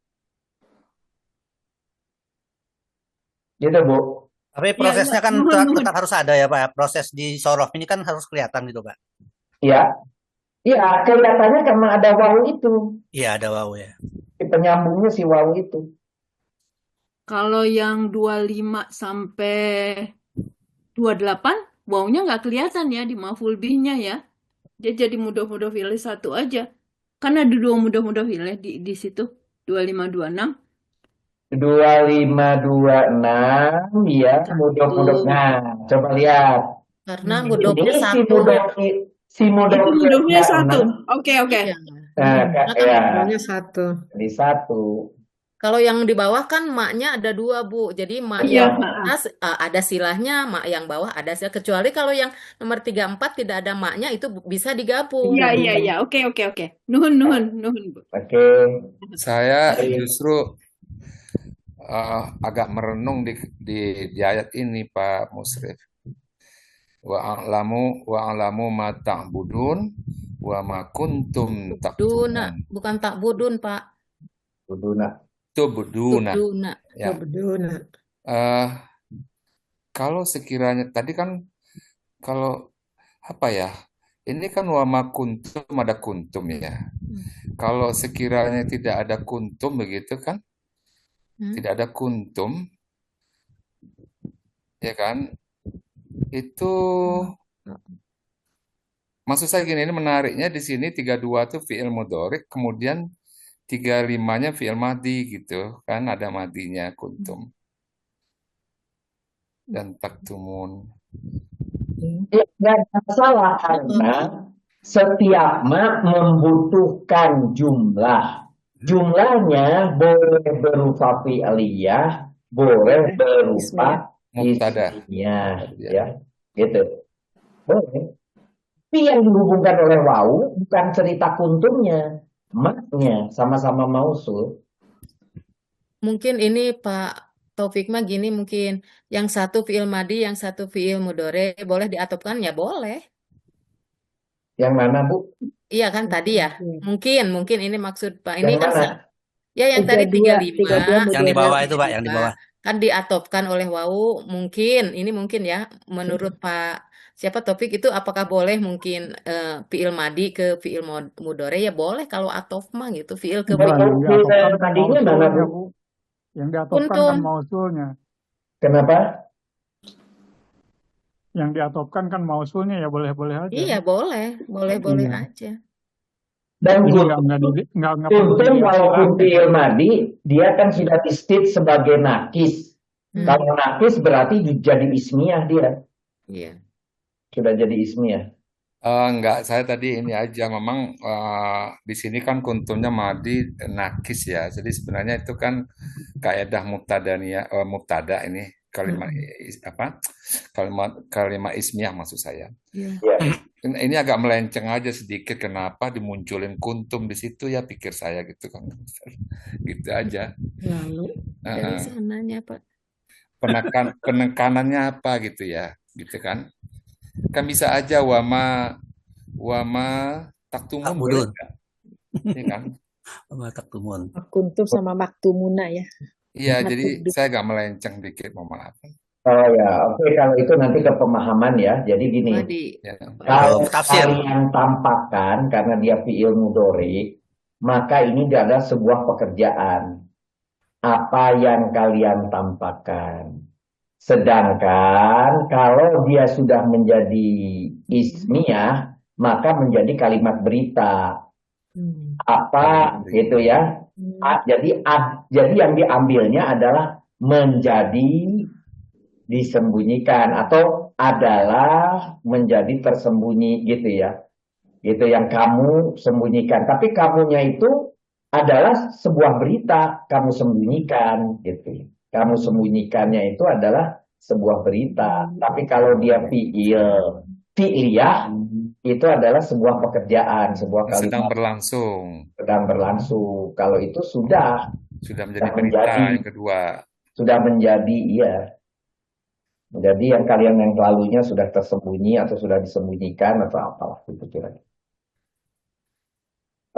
Gitu, Bu. Tapi prosesnya kan tetap harus ada ya, Pak. Proses di sorof ini kan harus kelihatan gitu, Pak. Iya. Iya, kelihatannya karena ada wawu itu. Iya, ada wawu ya. Penyambungnya si wawu itu. Kalau yang 25 sampai 28, wawunya nggak kelihatan ya di maf'ul bihnya ya. Dia jadi mudhof ilaih 1 aja. Kan ada 2 mudhof ilaih di situ. 25 26. 2526 ya, mudhof. Nah, coba lihat. Karena mudhofnya Ini 1. si mudhofnya 1. Oke. Nah, Mudhofnya 1. Di 1. Kalau yang di bawah kan maknya ada 2, Bu. Jadi mak yang atas ada silahnya, mak yang bawah ada silah. Kecuali kalau yang nomor 34 tidak ada maknya, itu bisa digabung. Iya. Oke. Nuhun, Bu. Oke. Saya justru agak merenung di ayat ini, Pak Musrif. Wa'alamu ma ta'budun wa ma kuntum taktumun. Bukan takbudun, Pak. Tubduna. Ya. Tubduna. Kalau sekiranya tadi kan kalau apa ya? Ini kan wa ma kuntum ada kuntum ya. Kalau sekiranya tidak ada kuntum begitu kan? Tidak ada kuntum. Ya kan? Itu maksud saya gini, ini menariknya di sini 32 tuh fi'il mudhari, kemudian 35-nya fi'il madhi gitu kan, ada madhinya kuntum dan taktumun. Ya, nggak ada masalah karena setiap mak membutuhkan jumlah. Jumlahnya boleh berupa fi'liyah, boleh berupa ismiyah, ya, gitu. Boleh. Tapi yang dihubungkan oleh wawu bukan cerita kuntumnya, maknya sama-sama mausul. Mungkin ini Pak Taufik mah gini, mungkin yang satu fi'il madhi, yang satu fi'il mudhari, boleh diatopkan ya boleh. Yang mana, Bu? Iya kan tadi ya. Mungkin ini maksud Pak. Ini Yang kan mana? ya yang tadi 35. Yang di bawah itu, Pak, yang di bawah. Kan diatopkan oleh wawu, mungkin ini mungkin ya menurut Pak siapa Taufik itu apakah boleh mungkin fi'il madhi ke fi'il mudhari ya boleh kalau atof mah gitu, fi'il ke fi'il. Fi'il madhinya mana, Bu? Yang diatopkan kan Kuntum. mausulnya. Kenapa? Yang diatopkan kan mausulnya, ya boleh-boleh aja. Iya, boleh Iya. aja. Dan Jadi kuntum nggak perlu walaupun diistilah. fi'il madi, dia kan sudah distit sebagai nakis. Kalau nakis berarti jadi ismiyah dia. Iya. Sudah jadi ismiyah. Enggak, saya tadi ini aja memang di sini kan kuntumnya madi nakis ya. Jadi sebenarnya itu kan kaidah mubtada ini kalimat kalimat ismiyah maksud saya. Iya. Ini agak melenceng aja sedikit, kenapa dimunculin kuntum di situ ya, pikir saya gitu kan. Gitu aja. Lalu dari sananya, Pak. Penekanannya apa gitu ya, gitu kan. Kan bisa aja wama taktumun boleh nggak? Iya kan? Wama taktumun. Kuntum sama maktumuna ya. Iya, jadi saya agak melenceng dikit, mohon maaf. Oh ya, oke, kalau itu nanti ke pemahaman ya. Jadi gini, kalau kalian tampakkan karena dia fi'il mudhari, maka ini adalah sebuah pekerjaan. Apa yang kalian tampakkan. Sedangkan kalau dia sudah menjadi ismiyah, maka menjadi kalimat berita. Apa gitu ya? Jadi yang diambilnya adalah menjadi disembunyikan atau adalah menjadi tersembunyi gitu ya. Gitu yang kamu sembunyikan. Tapi kamunya itu adalah sebuah berita kamu sembunyikan gitu. Kamu sembunyikannya itu adalah sebuah berita. Tapi kalau dia fi'liyah itu adalah sebuah pekerjaan, sebuah kalimat Sedang berlangsung. sedang berlangsung. Kalau itu sudah menjadi berita yang kedua. Sudah menjadi, iya. Jadi yang lalunya sudah tersembunyi atau sudah disembunyikan atau apalah itu kira-kira.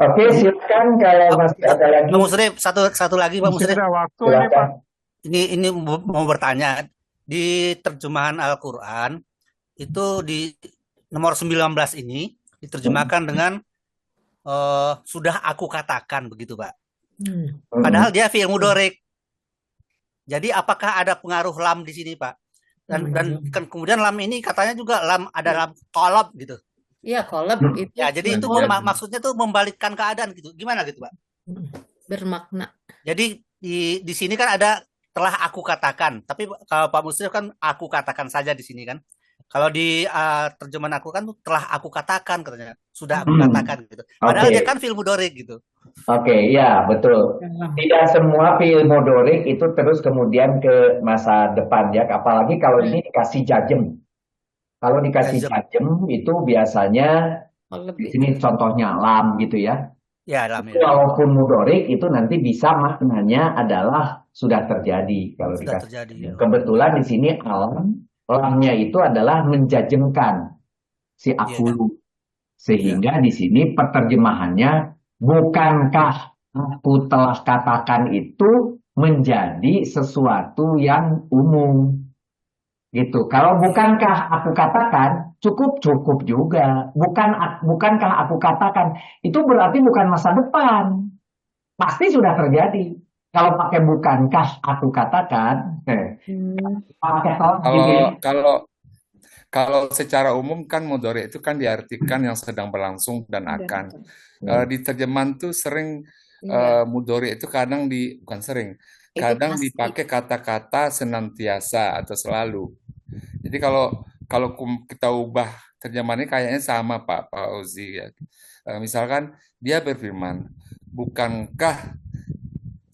Oke, silakan kalau masih ada lagi. Pak Musrif, satu lagi Pak Musrif. Waktu ini, Pak. Ini mau bertanya, di terjemahan Al-Quran itu di nomor 19 ini diterjemahkan dengan sudah aku katakan begitu, Pak. Padahal dia fi'il mudhari. Jadi apakah ada pengaruh lam di sini, Pak? Dan kan kemudian lam ini katanya juga ada lam qalab gitu. Iya, qalab itu. Ya, jadi itu maksudnya tuh membalikkan keadaan gitu. Gimana gitu, Pak? Bermakna. Jadi di sini kan ada telah aku katakan, tapi kalau Pak Musrif kan aku katakan saja di sini kan. Kalau di terjemahan aku kan telah aku katakan katanya, sudah aku katakan gitu. Padahal dia kan fi'il mudhari gitu. Oke, ya betul. Tidak semua fi'il mudhari itu terus kemudian ke masa depan ya. Apalagi kalau ini dikasih jazm. Kalau dikasih jazm itu biasanya di sini contohnya lam gitu ya. Ya, lam. Walaupun mudhari itu nanti bisa maknanya adalah sudah terjadi kalau sudah dikasih. Terjadi. Kebetulan di sini lamnya itu adalah menjajemkan si akulu. Sehingga di sini penerjemahannya bukankah aku telah katakan itu menjadi sesuatu yang umum. Gitu. Kalau bukankah aku katakan cukup juga. Bukankah aku katakan itu berarti bukan masa depan. Pasti sudah terjadi. Kalau pakai bukankah aku katakan, kalau secara umum kan mudhari itu kan diartikan yang sedang berlangsung dan akan. Di terjemahan tuh sering mudhari itu kadang kadang dipakai kata-kata senantiasa atau selalu. Jadi kalau kita ubah terjemahannya kayaknya sama Pak Fauzi ya. Misalkan dia berfirman, bukankah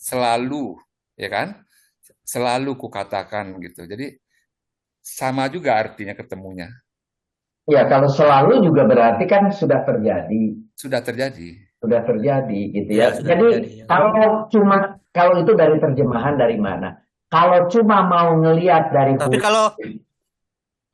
selalu, ya kan? Selalu kukatakan gitu. Jadi sama juga artinya ketemunya. Ya, kalau selalu juga berarti kan sudah terjadi. Sudah terjadi. Sudah terjadi gitu ya. Jadi kalau itu dari terjemahan dari mana? Kalau cuma mau ngelihat dari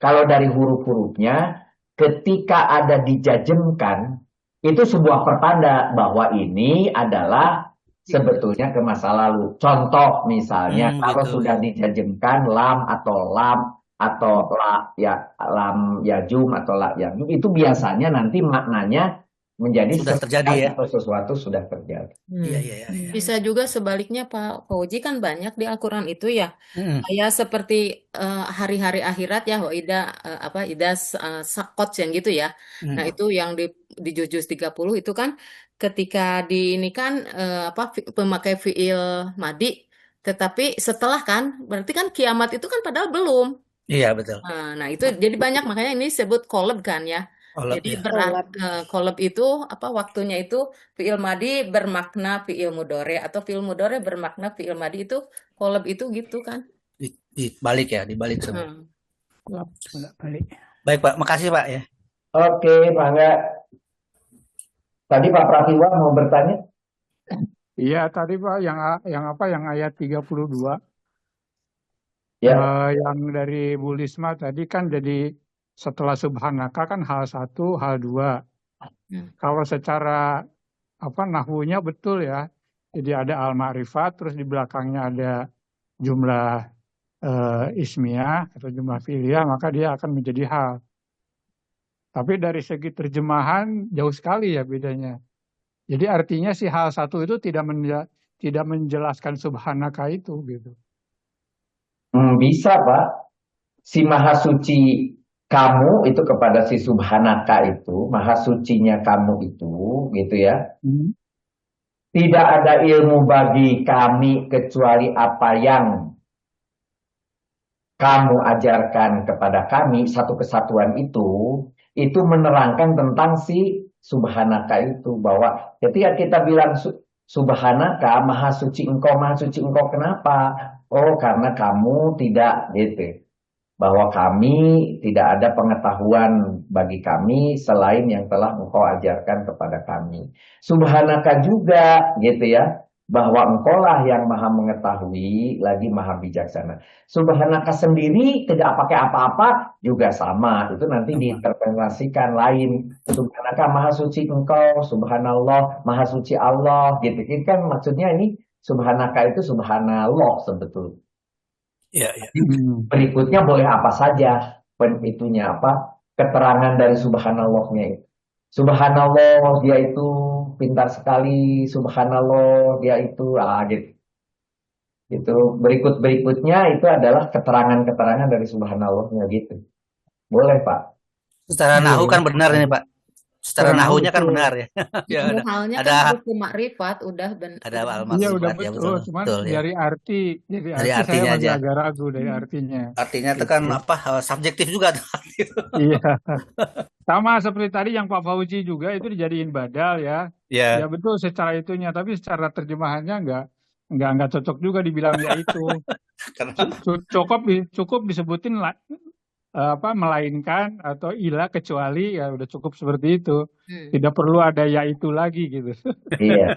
kalau dari huruf-hurufnya, ketika ada dijajemkan, itu sebuah pertanda bahwa ini adalah sebetulnya ke masa lalu. Contoh misalnya kalau sudah dijajemkan lam atau la ya lam yajum atau la yajum itu biasanya nanti maknanya menjadi Sudah terjadi ya. atau sesuatu sudah terjadi. Iya. Bisa juga sebaliknya Pak Fauzi, kan banyak di Al-Quran itu ya. Kayak seperti hari-hari akhirat ya, ida sakot yang gitu ya. Nah, itu yang di Juz 30 itu kan ketika ini kan pemakai fiil madi, tetapi setelah kan berarti kan kiamat itu kan padahal belum. Iya, betul. Nah, itu jadi banyak, makanya ini disebut kolab kan ya. Kolab, Jadi ya. kolab itu waktunya itu fiil madi bermakna fiil mudore, atau fiil mudore bermakna fiil madi, itu kolab itu gitu kan. Dibalik ya, dibalik semua. Balik. Baik Pak, makasih Pak ya. Oke, Pak Angga. Tadi Pak Pratiwa mau bertanya? Iya, tadi Pak yang ayat 32. Ya. Yang dari Bu Lisma tadi kan jadi setelah subhanaka kan hal 1, hal 2. Kalau secara nahwunya betul ya. Jadi ada al-ma'rifat, terus di belakangnya ada jumlah ismiyah atau jumlah fi'liyah, maka dia akan menjadi hal. Tapi dari segi terjemahan jauh sekali ya bedanya. Jadi artinya si hal 1 itu tidak menjelaskan subhanaka itu gitu. Bisa Pak. Si maha suci kamu itu kepada si subhanaka itu, maha sucinya kamu itu, gitu ya. Tidak ada ilmu bagi kami kecuali apa yang kamu ajarkan kepada kami. Satu kesatuan itu menerangkan tentang si subhanaka itu, bahwa ketika kita bilang subhanaka, maha suci engkau kenapa? Oh, karena kamu tidak, gitu. Bahwa kami tidak ada pengetahuan bagi kami selain yang telah engkau ajarkan kepada kami. Subhanaka juga, gitu ya. Bahwa engkaulah yang maha mengetahui, lagi maha bijaksana. Subhanaka sendiri tidak pakai apa-apa, juga sama. Itu nanti diinterpretasikan lain. Subhanaka maha suci engkau, subhanallah, maha suci Allah, gitu. Ini kan maksudnya ini, subhanaka itu subhanallah sebetulnya. Iya. Berikutnya boleh apa saja itunya keterangan dari subhanallahnya itu. Subhanallah dia itu pintar sekali, subhanallah dia itu gitu. Itu berikutnya itu adalah keterangan-keterangan dari subhanallahnya gitu. Boleh Pak. Secara nahu kan benar ini Pak. Secara nahunya kan benar ya. Halnya kan harus makrifat, udah benar. Ada Iya udah ya, betul, cuman betul, ya. dari artinya saya masih aja. agak ragu dari artinya. Artinya itu kan subjektif juga tuh. Iya. Sama seperti tadi yang Pak Fauzi juga itu dijadiin badal ya. Ya betul secara itunya, tapi secara terjemahannya enggak cocok juga dibilang ya itu. Cukup disebutin melainkan atau ilah kecuali, ya udah cukup seperti itu. Tidak perlu ada ya itu lagi gitu. Iya.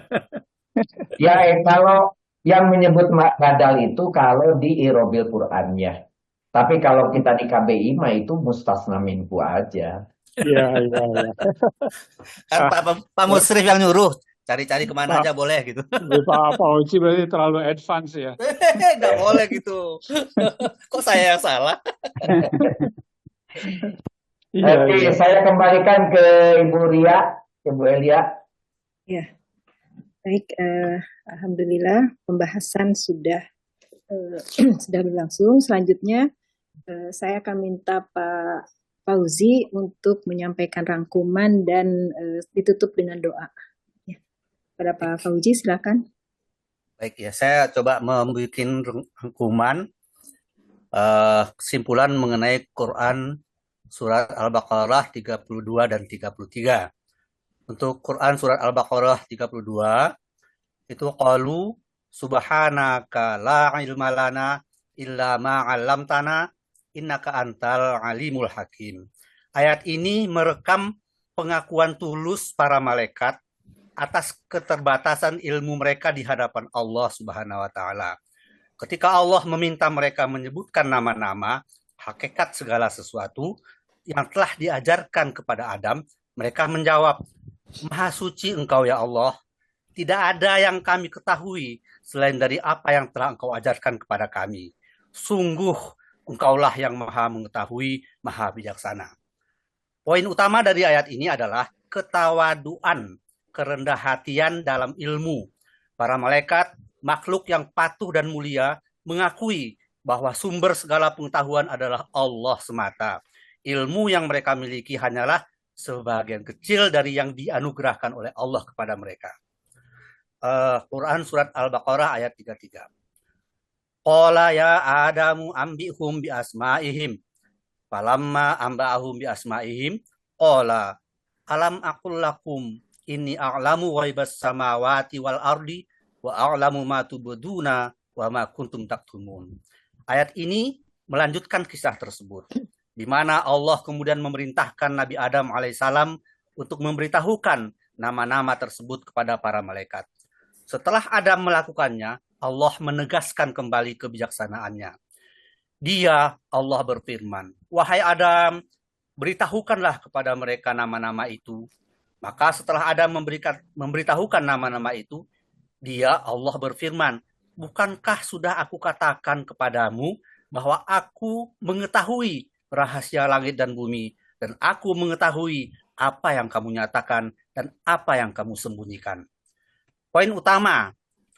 Ya kalau yang menyebut badal itu kalau di irobil Qur'annya. Tapi kalau kita di KBI mah itu mustasna minhu aja. Iya. Kan Pak Musrif yang nyuruh. Cari-cari kemana aja boleh gitu. Pak Fauzi berarti terlalu advance ya. Nggak boleh gitu. Kok saya yang salah? Oke, saya kembalikan ke Ibu Ria, Ibu Elia. Ya, baik. Alhamdulillah pembahasan sudah berlangsung. Selanjutnya saya akan minta Pak Fauzi untuk menyampaikan rangkuman dan ditutup dengan doa. Pada Pak Fauzi, silakan. Baik ya, saya coba membuat rangkuman kesimpulan mengenai Quran surat Al-Baqarah 32 dan 33. Untuk Quran surat Al-Baqarah 32 itu qalu subhanaka la ilma lana illa ma 'allamtana innaka antal alimul hakim. Ayat ini merekam pengakuan tulus para malaikat atas keterbatasan ilmu mereka di hadapan Allah Subhanahu wa taala. Ketika Allah meminta mereka menyebutkan nama-nama, hakikat segala sesuatu yang telah diajarkan kepada Adam, mereka menjawab, Maha suci Engkau ya Allah, tidak ada yang kami ketahui selain dari apa yang telah Engkau ajarkan kepada kami. Sungguh Engkaulah yang Maha mengetahui, Maha bijaksana. Poin utama dari ayat ini adalah ketawaduan, kerendah hatian dalam ilmu. Para malaikat, makhluk yang patuh dan mulia, mengakui bahwa sumber segala pengetahuan adalah Allah semata. Ilmu yang mereka miliki hanyalah sebagian kecil dari yang dianugerahkan oleh Allah kepada mereka. Quran Surat Al-Baqarah ayat 33. Qala ya Adamu ambihum bi asma'ihim. Falamma amba'ahum bi asma'ihim. Qala alam aqul lakum inni a'lamu ghaibas samawati wal ardi wa a'lamu ma tubduna wa ma kuntum taktumun. Ayat ini melanjutkan kisah tersebut, di mana Allah kemudian memerintahkan Nabi Adam alaihissalam untuk memberitahukan nama-nama tersebut kepada para malaikat. Setelah Adam melakukannya, Allah menegaskan kembali kebijaksanaannya. Dia, Allah berfirman, wahai Adam, beritahukanlah kepada mereka nama-nama itu. Maka setelah Adam memberitahukan nama-nama itu, dia, Allah berfirman, bukankah sudah aku katakan kepadamu bahwa aku mengetahui rahasia langit dan bumi, dan aku mengetahui apa yang kamu nyatakan dan apa yang kamu sembunyikan. Poin utama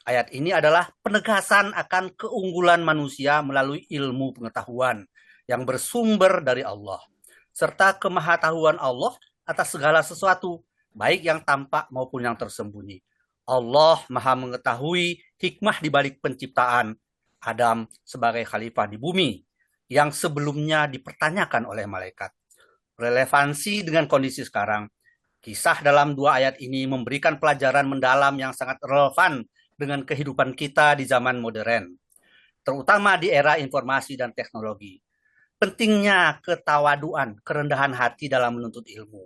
ayat ini adalah penegasan akan keunggulan manusia melalui ilmu pengetahuan yang bersumber dari Allah, serta kemahatauan Allah atas segala sesuatu, baik yang tampak maupun yang tersembunyi. Allah Maha mengetahui hikmah di balik penciptaan Adam sebagai khalifah di bumi yang sebelumnya dipertanyakan oleh malaikat. Relevansi dengan kondisi sekarang, kisah dalam dua ayat ini memberikan pelajaran mendalam yang sangat relevan dengan kehidupan kita di zaman modern, terutama di era informasi dan teknologi. Pentingnya ketawaduan, kerendahan hati dalam menuntut ilmu.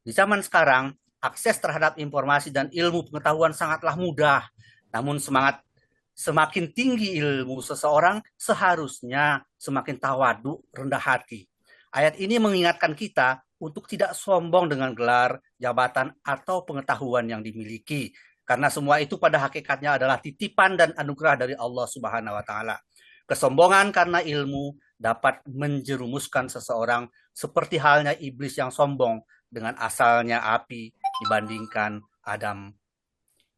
Di zaman sekarang, akses terhadap informasi dan ilmu pengetahuan sangatlah mudah, namun semakin tinggi ilmu seseorang, seharusnya semakin tawadu, rendah hati. Ayat ini mengingatkan kita untuk tidak sombong dengan gelar, jabatan, atau pengetahuan yang dimiliki, karena semua itu pada hakikatnya adalah titipan dan anugerah dari Allah Subhanahu wa Ta'ala. Kesombongan karena ilmu dapat menjerumuskan seseorang seperti halnya iblis yang sombong dengan asalnya api dibandingkan Adam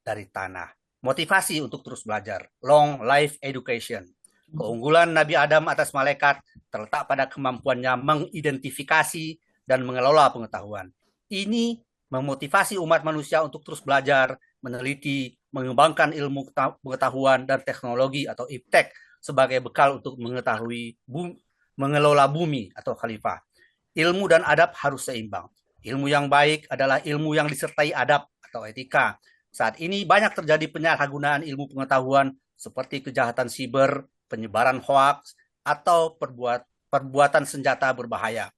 dari tanah. Motivasi untuk terus belajar, long life education. Keunggulan Nabi Adam atas malaikat terletak pada kemampuannya mengidentifikasi dan mengelola pengetahuan. Ini memotivasi umat manusia untuk terus belajar, meneliti, mengembangkan ilmu pengetahuan dan teknologi atau iptek sebagai bekal untuk mengelola bumi atau khalifah. Ilmu dan adab harus seimbang. Ilmu yang baik adalah ilmu yang disertai adab atau etika. Saat ini banyak terjadi penyalahgunaan ilmu pengetahuan seperti kejahatan siber, penyebaran hoaks, atau perbuatan senjata berbahaya.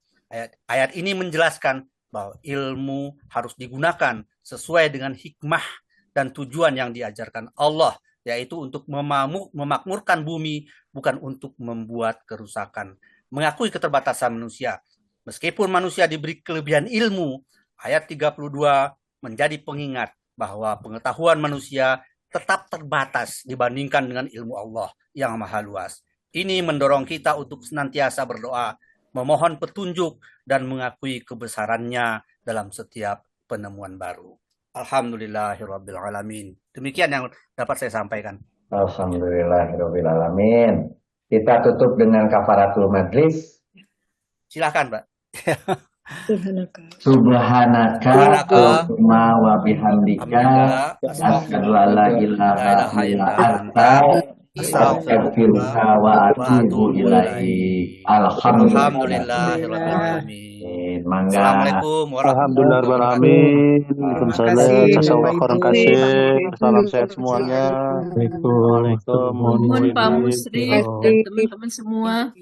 Ayat ini menjelaskan bahwa ilmu harus digunakan sesuai dengan hikmah dan tujuan yang diajarkan Allah, yaitu untuk memakmurkan bumi, bukan untuk membuat kerusakan. Mengakui keterbatasan manusia. Meskipun manusia diberi kelebihan ilmu, ayat 32 menjadi pengingat bahwa pengetahuan manusia tetap terbatas dibandingkan dengan ilmu Allah yang maha luas. Ini mendorong kita untuk senantiasa berdoa, memohon petunjuk, dan mengakui kebesarannya dalam setiap penemuan baru. Alhamdulillahirrabbilalamin. Demikian yang dapat saya sampaikan. Alhamdulillahirrabbilalamin. Kita tutup dengan kafaratul majlis. Silakan, Pak. Subhanaka Allahumma wa bihamdika asyhadu an la ilaha illa anta astaghfiruka wa atubu ilaik. Alhamdulillahirrahmanirrahim. Assalamualaikum warahmatullahi wabarakatuh. Waalaikumsalam. Jazakallahu khairan. Salam sehat semuanya. Waalaikumsalam. Mohon Pak Musrif dan teman-teman semua.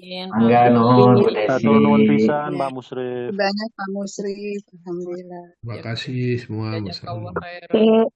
Nuhun pisan Pak Musrif. Banyak Pak Musrif. Alhamdulillah. Terima kasih semua. Jazakallahu khairan.